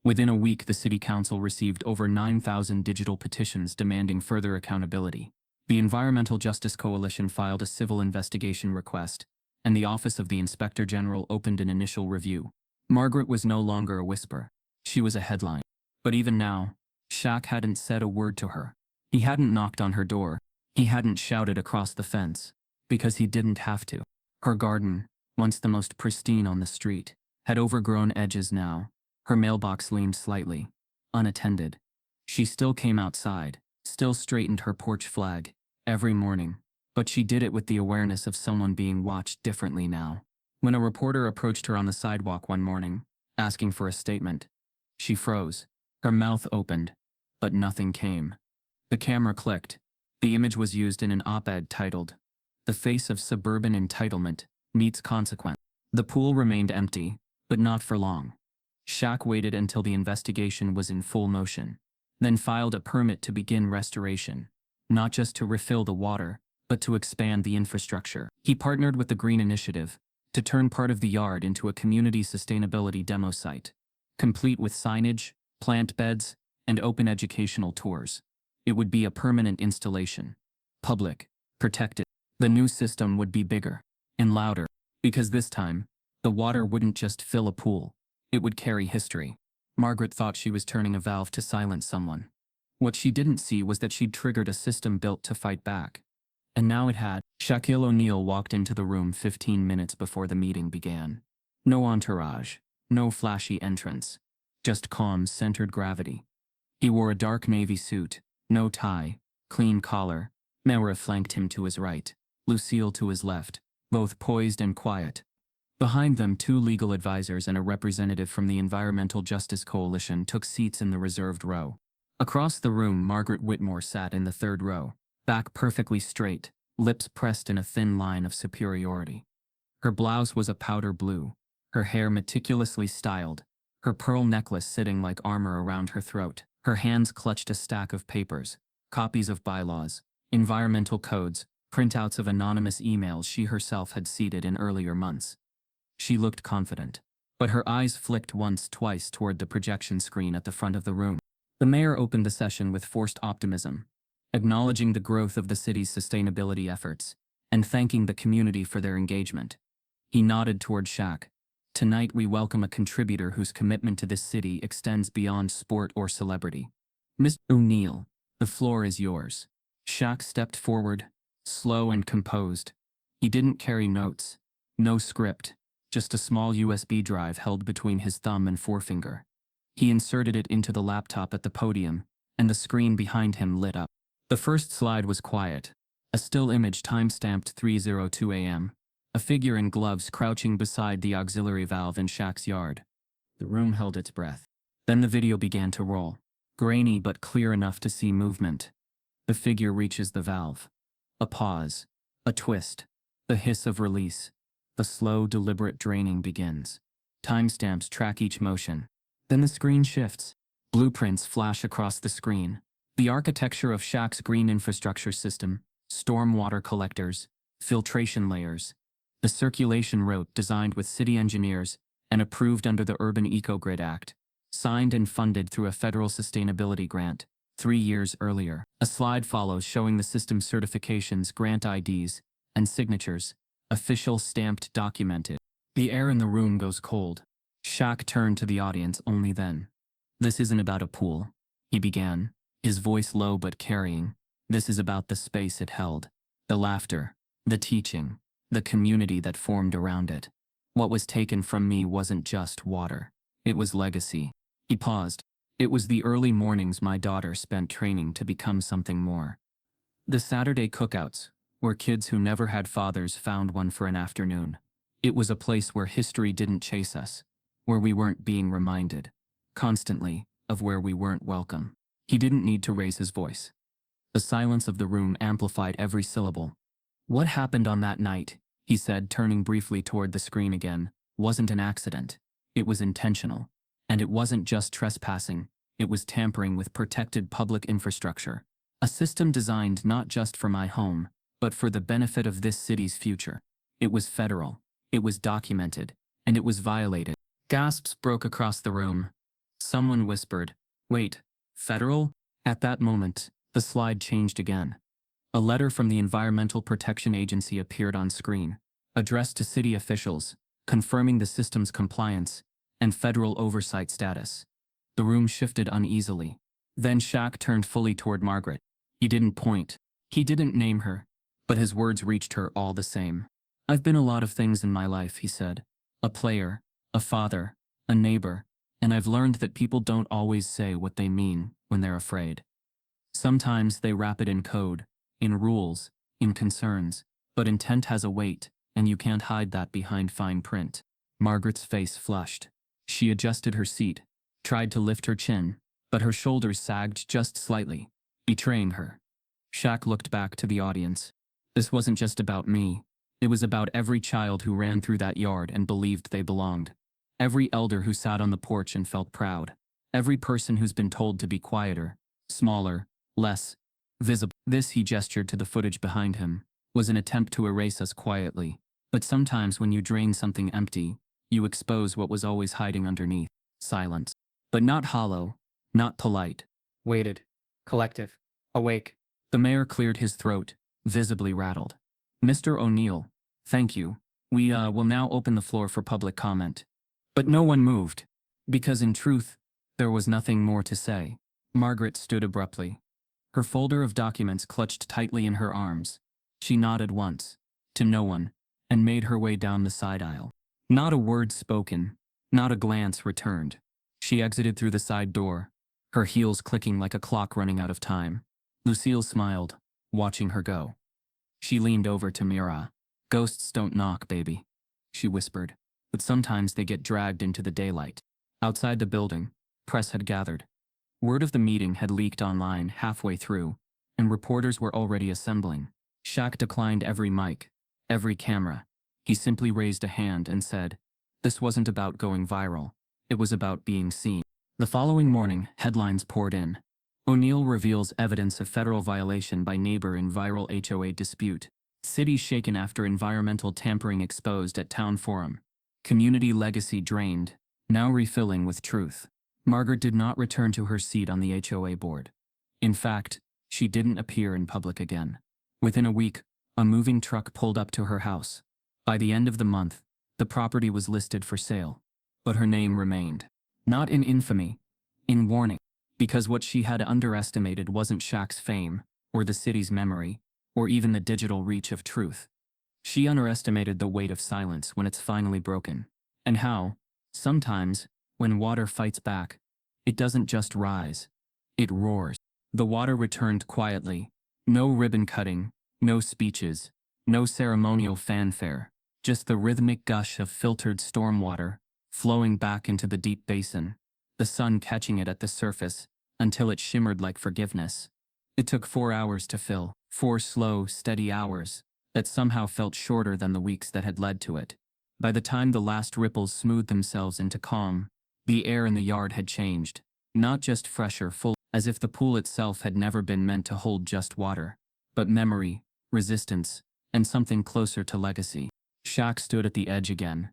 Within a week, the city council received over 9,000 digital petitions demanding further accountability. The Environmental Justice Coalition filed a civil investigation request, and the Office of the Inspector General opened an initial review. Margaret was no longer a whisper. She was a headline. But even now, Shaq hadn't said a word to her. He hadn't knocked on her door. He hadn't shouted across the fence. Because he didn't have to. Her garden, once the most pristine on the street, had overgrown edges now. Her mailbox leaned slightly, unattended. She still came outside, still straightened her porch flag, every morning. But she did it with the awareness of someone being watched differently now. When a reporter approached her on the sidewalk one morning, asking for a statement, she froze. Her mouth opened, but nothing came. The camera clicked. The image was used in an op-ed titled, "The Face of Suburban Entitlement Meets Consequence." The pool remained empty, but not for long. Shaq waited until the investigation was in full motion, then filed a permit to begin restoration, not just to refill the water, but to expand the infrastructure. He partnered with the Green Initiative to turn part of the yard into a community sustainability demo site, complete with signage, plant beds, and open educational tours. It would be a permanent installation. Public, protected. The new system would be bigger and louder, because this time, the water wouldn't just fill a pool. It would carry history. Margaret thought she was turning a valve to silence someone. What she didn't see was that she'd triggered a system built to fight back. And now it had. Shaquille O'Neal walked into the room 15 minutes before the meeting began. No entourage, no flashy entrance. Just calm, centered gravity. He wore a dark navy suit, no tie, clean collar. Mara flanked him to his right, Lucille to his left, both poised and quiet. Behind them, two legal advisors and a representative from the Environmental Justice Coalition took seats in the reserved row. Across the room, Margaret Whitmore sat in the third row, back perfectly straight, lips pressed in a thin line of superiority. Her blouse was a powder blue, her hair meticulously styled, her pearl necklace sitting like armor around her throat. Her hands clutched a stack of papers, copies of bylaws, environmental codes, printouts of anonymous emails she herself had seeded in earlier months. She looked confident, but her eyes flicked once, twice toward the projection screen at the front of the room. The mayor opened the session with forced optimism, acknowledging the growth of the city's sustainability efforts, and thanking the community for their engagement. He nodded toward Shaq. "Tonight we welcome a contributor whose commitment to this city extends beyond sport or celebrity. Mr. O'Neal, the floor is yours." Shaq stepped forward, slow and composed. He didn't carry notes, no script, just a small USB drive held between his thumb and forefinger. He inserted it into the laptop at the podium, and the screen behind him lit up. The first slide was quiet, a still image time-stamped 3:02 a.m., a figure in gloves crouching beside the auxiliary valve in Shaq's yard. The room held its breath. Then the video began to roll, grainy but clear enough to see movement. The figure reaches the valve. A pause, a twist, the hiss of release. The slow, deliberate draining begins. Timestamps track each motion. Then the screen shifts. Blueprints flash across the screen. The architecture of Shaq's green infrastructure system, stormwater collectors, filtration layers. The circulation route designed with city engineers and approved under the Urban Eco-Grid Act, signed and funded through a federal sustainability grant 3 years earlier. A slide follows showing the system certifications, grant IDs, and signatures. Official, stamped, documented. The air in the room goes cold. Shaq turned to the audience only then. "This isn't about a pool," he began, his voice low but carrying. "This is about the space it held, the laughter, the teaching, the community that formed around it. What was taken from me wasn't just water. It was legacy." He paused. "It was the early mornings my daughter spent training to become something more. The Saturday cookouts, where kids who never had fathers found one for an afternoon. It was a place where history didn't chase us, where we weren't being reminded, constantly, of where we weren't welcome. He didn't need to raise his voice. The silence of the room amplified every syllable. What happened on that night, he said, turning briefly toward the screen again, wasn't an accident. It was intentional. And it wasn't just trespassing, it was tampering with protected public infrastructure. A system designed not just for my home, but for the benefit of this city's future. It was federal. It was documented. And it was violated. Gasps broke across the room. Someone whispered, "Wait, federal?" At that moment, the slide changed again. A letter from the Environmental Protection Agency appeared on screen, addressed to city officials, confirming the system's compliance and federal oversight status. The room shifted uneasily. Then Shaq turned fully toward Margaret. He didn't point. He didn't name her. But his words reached her all the same. "I've been a lot of things in my life," he said. "A player, a father, a neighbor, and I've learned that people don't always say what they mean when they're afraid. Sometimes they wrap it in code, in rules, in concerns, but intent has a weight, and you can't hide that behind fine print." Margaret's face flushed. She adjusted her seat, tried to lift her chin, but her shoulders sagged just slightly, betraying her. Shaq looked back to the audience. This wasn't just about me. It was about every child who ran through that yard and believed they belonged. Every elder who sat on the porch and felt proud. Every person who's been told to be quieter, smaller, less visible. This, he gestured to the footage behind him, was an attempt to erase us quietly. But sometimes when you drain something empty, you expose what was always hiding underneath. Silence. But not hollow, not polite. Weighted, collective, awake. The mayor cleared his throat, visibly rattled. "Mr. O'Neal, thank you. We will now open the floor for public comment." But no one moved, because in truth, there was nothing more to say. Margaret stood abruptly. Her folder of documents clutched tightly in her arms. She nodded once, to no one, and made her way down the side aisle. Not a word spoken, not a glance returned. She exited through the side door, her heels clicking like a clock running out of time. Lucille smiled, watching her go. She leaned over to Mira. "Ghosts don't knock, baby," she whispered, "but sometimes they get dragged into the daylight." Outside the building, press had gathered. Word of the meeting had leaked online halfway through, and reporters were already assembling. Shaq declined every mic, every camera. He simply raised a hand and said, "This wasn't about going viral. It was about being seen." The following morning, headlines poured in. O'Neal reveals evidence of federal violation by neighbor in viral HOA dispute. City shaken after environmental tampering exposed at town forum. Community legacy drained, now refilling with truth. Margaret did not return to her seat on the HOA board. In fact, she didn't appear in public again. Within a week, a moving truck pulled up to her house. By the end of the month, the property was listed for sale. But her name remained. Not in infamy, in warning. Because what she had underestimated wasn't Shaq's fame, or the city's memory, or even the digital reach of truth. She underestimated the weight of silence when it's finally broken. And how, sometimes, when water fights back, it doesn't just rise, it roars. The water returned quietly. No ribbon cutting, no speeches, no ceremonial fanfare, just the rhythmic gush of filtered stormwater, flowing back into the deep basin, the sun catching it at the surface, until it shimmered like forgiveness. It took 4 hours to fill, 4 slow, steady hours, that somehow felt shorter than the weeks that had led to it. By the time the last ripples smoothed themselves into calm, the air in the yard had changed, not just fresher, full, as if the pool itself had never been meant to hold just water, but memory, resistance, and something closer to legacy. Shaq stood at the edge again,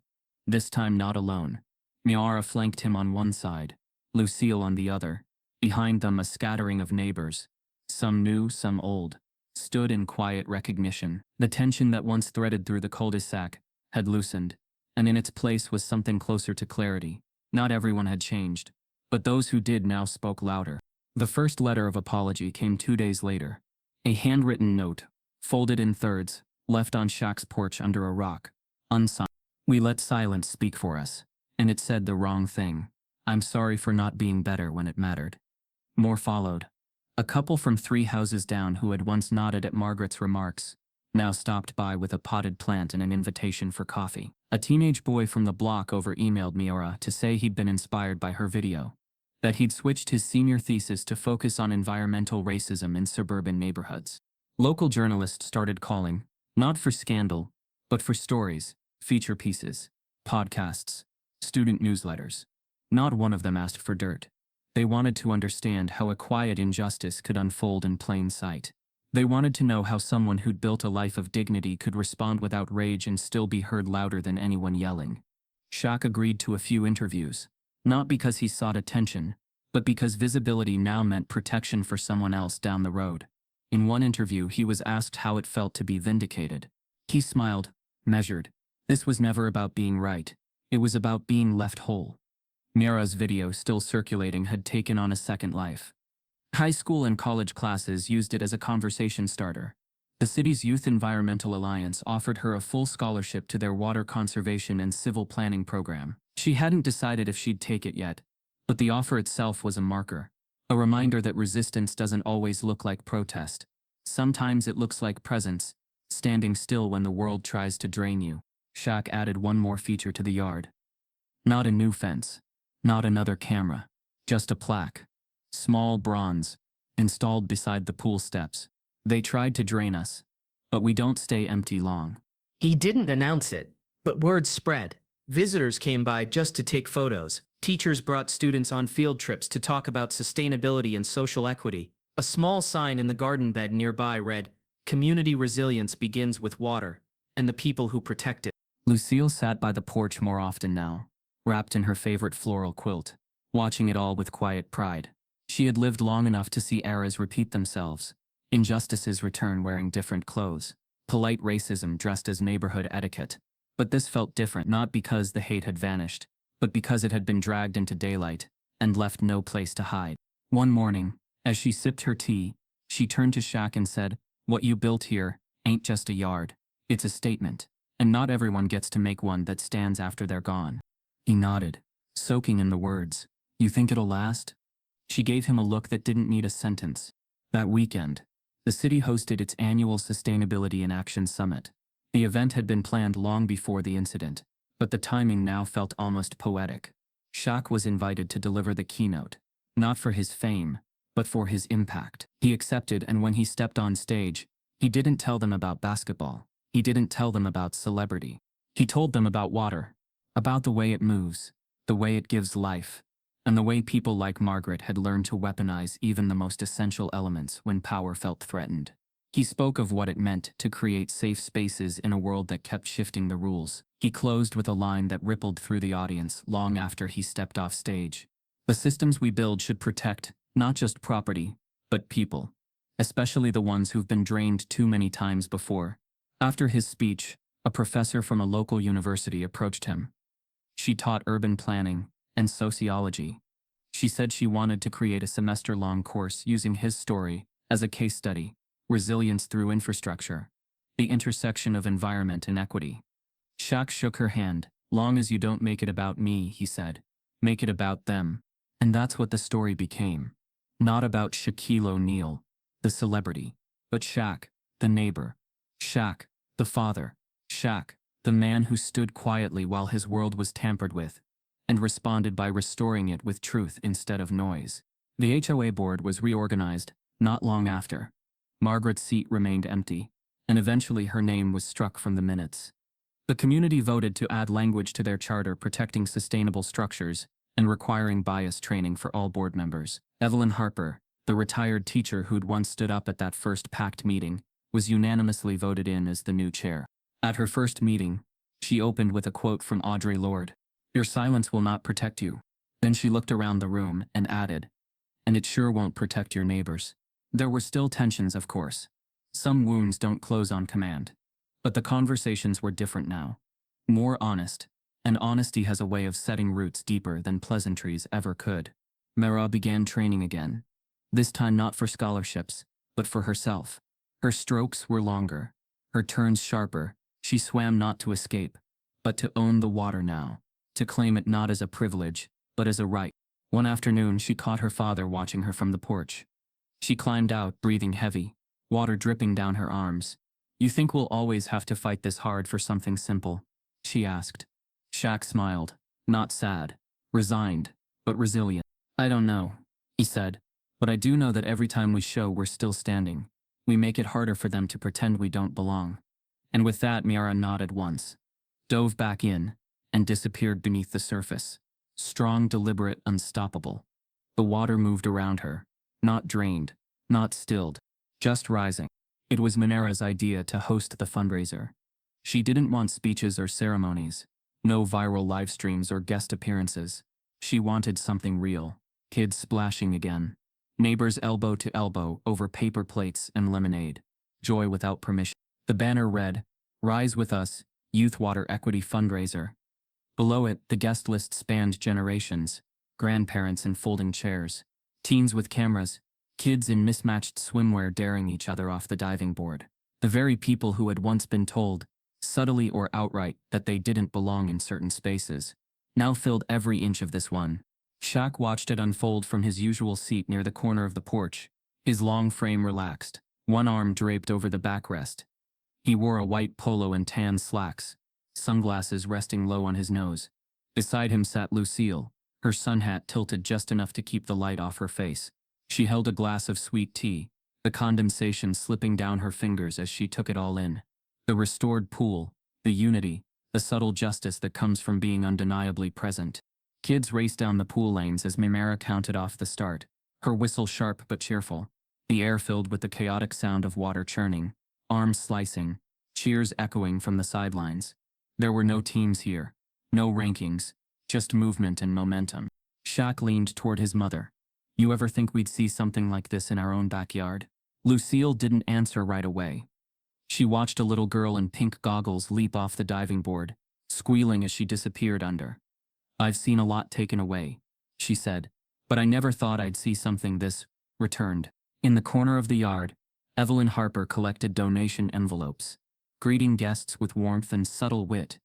this time not alone. Miara flanked him on one side, Lucille on the other. Behind them a scattering of neighbors, some new, some old, stood in quiet recognition. The tension that once threaded through the cul-de-sac had loosened, and in its place was something closer to clarity. Not everyone had changed, but those who did now spoke louder. The first letter of apology came 2 days later. A handwritten note, folded in thirds, left on Shaq's porch under a rock, unsigned. "We let silence speak for us, and it said the wrong thing. I'm sorry for not being better when it mattered." More followed. A couple from 3 houses down who had once nodded at Margaret's remarks, now stopped by with a potted plant and an invitation for coffee. A teenage boy from the block over emailed Miora to say he'd been inspired by her video. that he'd switched his senior thesis to focus on environmental racism in suburban neighborhoods. Local journalists started calling, not for scandal, but for stories, feature pieces, podcasts, student newsletters. Not one of them asked for dirt. They wanted to understand how a quiet injustice could unfold in plain sight. They wanted to know how someone who'd built a life of dignity could respond without rage and still be heard louder than anyone yelling. Shaq agreed to a few interviews, not because he sought attention, but because visibility now meant protection for someone else down the road. In one interview, he was asked how it felt to be vindicated. He smiled, measured. This was never about being right. It was about being left whole. Mira's video, still circulating, had taken on a second life. High school and college classes used it as a conversation starter. The city's Youth Environmental Alliance offered her a full scholarship to their water conservation and civil planning program. She hadn't decided if she'd take it yet, but the offer itself was a marker, a reminder that resistance doesn't always look like protest. Sometimes it looks like presence, standing still when the world tries to drain you. Shaq added one more feature to the yard. Not a new fence, not another camera, just a plaque. Small bronze, installed beside the pool steps. They tried to drain us, but we don't stay empty long. He didn't announce it, but word spread. Visitors came by just to take photos. Teachers brought students on field trips to talk about sustainability and social equity. A small sign in the garden bed nearby read, "Community resilience begins with water, and the people who protect it." Lucille sat by the porch more often now, wrapped in her favorite floral quilt, watching it all with quiet pride. She had lived long enough to see eras repeat themselves, injustices return wearing different clothes, polite racism dressed as neighborhood etiquette. But this felt different, not because the hate had vanished, but because it had been dragged into daylight and left no place to hide. One morning, as she sipped her tea, she turned to Shaq and said, "What you built here ain't just a yard, it's a statement, and not everyone gets to make one that stands after they're gone." He nodded, soaking in the words. "You think it'll last?" She gave him a look that didn't need a sentence. That weekend, the city hosted its annual Sustainability in Action Summit. The event had been planned long before the incident, but the timing now felt almost poetic. Shaq was invited to deliver the keynote, not for his fame, but for his impact. He accepted, and when he stepped on stage, he didn't tell them about basketball. He didn't tell them about celebrity. He told them about water, about the way it moves, the way it gives life, and the way people like Margaret had learned to weaponize even the most essential elements when power felt threatened. He spoke of what it meant to create safe spaces in a world that kept shifting the rules. He closed with a line that rippled through the audience long after he stepped off stage. "The systems we build should protect, not just property, but people, especially the ones who've been drained too many times before." After his speech, a professor from a local university approached him. She taught urban planning and sociology. She said she wanted to create a semester-long course using his story as a case study, resilience through infrastructure, the intersection of environment and equity. Shaq shook her hand. "Long as you don't make it about me," he said. "Make it about them." And that's what the story became. Not about Shaquille O'Neal, the celebrity, but Shaq, the neighbor. Shaq, the father. Shaq, the man who stood quietly while his world was tampered with, and responded by restoring it with truth instead of noise. The HOA board was reorganized not long after. Margaret's seat remained empty, and eventually her name was struck from the minutes. The community voted to add language to their charter protecting sustainable structures and requiring bias training for all board members. Evelyn Harper, the retired teacher who'd once stood up at that first packed meeting, was unanimously voted in as the new chair. At her first meeting, she opened with a quote from Audre Lorde. "Your silence will not protect you." Then she looked around the room and added, "And it sure won't protect your neighbors." There were still tensions, of course. Some wounds don't close on command. But the conversations were different now. More honest. And honesty has a way of setting roots deeper than pleasantries ever could. Mira began training again. This time not for scholarships, but for herself. Her strokes were longer, her turns sharper. She swam not to escape, but to own the water now, to claim it not as a privilege, but as a right. One afternoon she caught her father watching her from the porch. She climbed out, breathing heavy, water dripping down her arms. "You think we'll always have to fight this hard for something simple?" she asked. Shaq smiled, not sad, resigned, but resilient. I don't know, he said, but I do know that every time we show we're still standing, we make it harder for them to pretend we don't belong. And with that, Miara nodded once, dove back in, and disappeared beneath the surface. Strong, deliberate, unstoppable. The water moved around her, not drained, not stilled, just rising. It was Minera's idea to host the fundraiser. She didn't want speeches or ceremonies, no viral live streams or guest appearances. She wanted something real. Kids splashing again. Neighbors elbow to elbow over paper plates and lemonade. Joy without permission. The banner read, "Rise with Us, Youth Water Equity Fundraiser." Below it, the guest list spanned generations, grandparents in folding chairs, teens with cameras, kids in mismatched swimwear daring each other off the diving board. The very people who had once been told, subtly or outright, that they didn't belong in certain spaces, now filled every inch of this one. Shaq watched it unfold from his usual seat near the corner of the porch, his long frame relaxed, one arm draped over the backrest. He wore a white polo and tan slacks, sunglasses resting low on his nose. Beside him sat Lucille, her sun hat tilted just enough to keep the light off her face. She held a glass of sweet tea, the condensation slipping down her fingers as she took it all in. The restored pool, the unity, the subtle justice that comes from being undeniably present. Kids raced down the pool lanes as Mimera counted off the start, her whistle sharp but cheerful, the air filled with the chaotic sound of water churning, arms slicing, cheers echoing from the sidelines. There were no teams here, no rankings, just movement and momentum. Shaq leaned toward his mother. "You ever think we'd see something like this in our own backyard?" Lucille didn't answer right away. She watched a little girl in pink goggles leap off the diving board, squealing as she disappeared under. "I've seen a lot taken away," she said, "but I never thought I'd see something this returned." In the corner of the yard, Evelyn Harper collected donation envelopes, greeting guests with warmth and subtle wit.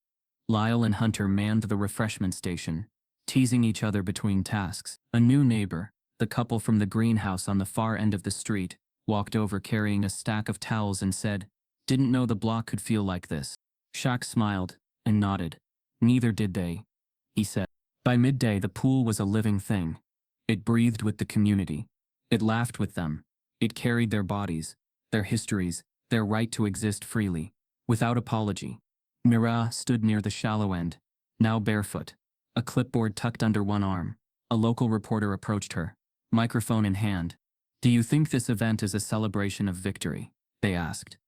Lyle and Hunter manned the refreshment station, teasing each other between tasks. A new neighbor, the couple from the greenhouse on the far end of the street, walked over carrying a stack of towels and said, "Didn't know the block could feel like this." Shaq smiled and nodded. "Neither did they," he said. By midday, the pool was a living thing. It breathed with the community. It laughed with them. It carried their bodies, their histories, their right to exist freely, without apology. Mira stood near the shallow end, now barefoot, a clipboard tucked under one arm. A local reporter approached her, microphone in hand. "Do you think this event is a celebration of victory?" they asked.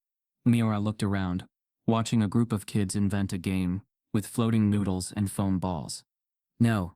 Mira looked around, watching a group of kids invent a game with floating noodles and foam balls. "No,"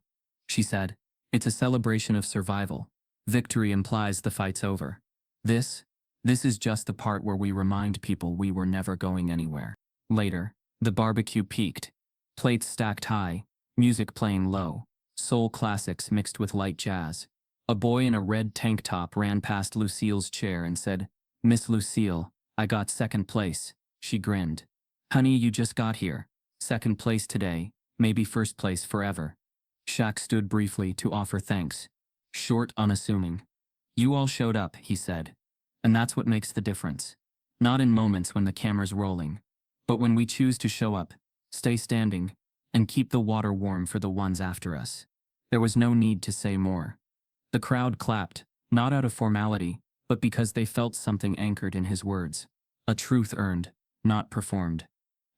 she said, "it's a celebration of survival. Victory implies the fight's over. This is just the part where we remind people we were never going anywhere." Later, the barbecue peaked. Plates stacked high, music playing low, soul classics mixed with light jazz. A boy in a red tank top ran past Lucille's chair and said, "Miss Lucille, I got second place." She grinned. "Honey, you just got here. Second place today, maybe first place forever." Shaq stood briefly to offer thanks. Short, unassuming. "You all showed up," he said. "And that's what makes the difference. Not in moments when the camera's rolling, but when we choose to show up, stay standing, and keep the water warm for the ones after us." There was no need to say more. The crowd clapped, not out of formality, but because they felt something anchored in his words. A truth earned, not performed.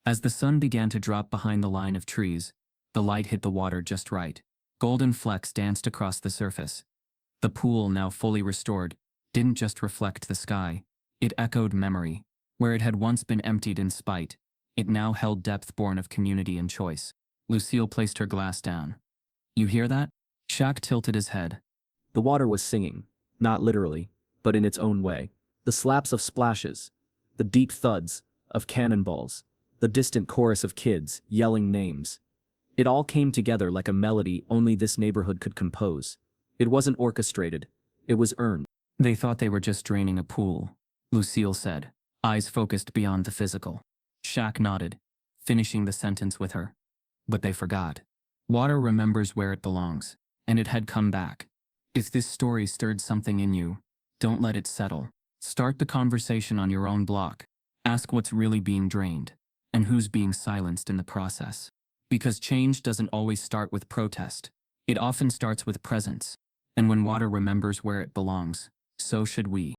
As the sun began to drop behind the line of trees, the light hit the water just right. Golden flecks danced across the surface. The pool, now fully restored, didn't just reflect the sky. It echoed memory. Where it had once been emptied in spite, it now held depth born of community and choice. Lucille placed her glass down. "You hear that?" Shaq tilted his head. The water was singing, not literally, but in its own way. The slaps of splashes, the deep thuds of cannonballs, the distant chorus of kids yelling names. It all came together like a melody only this neighborhood could compose. It wasn't orchestrated, it was earned. "They thought they were just draining a pool," Lucille said, eyes focused beyond the physical. Shaq nodded, finishing the sentence with her. "But they forgot. Water remembers where it belongs, and it had come back. If this story stirred something in you, don't let it settle. Start the conversation on your own block. Ask what's really being drained, and who's being silenced in the process. Because change doesn't always start with protest. It often starts with presence. And when water remembers where it belongs, so should we.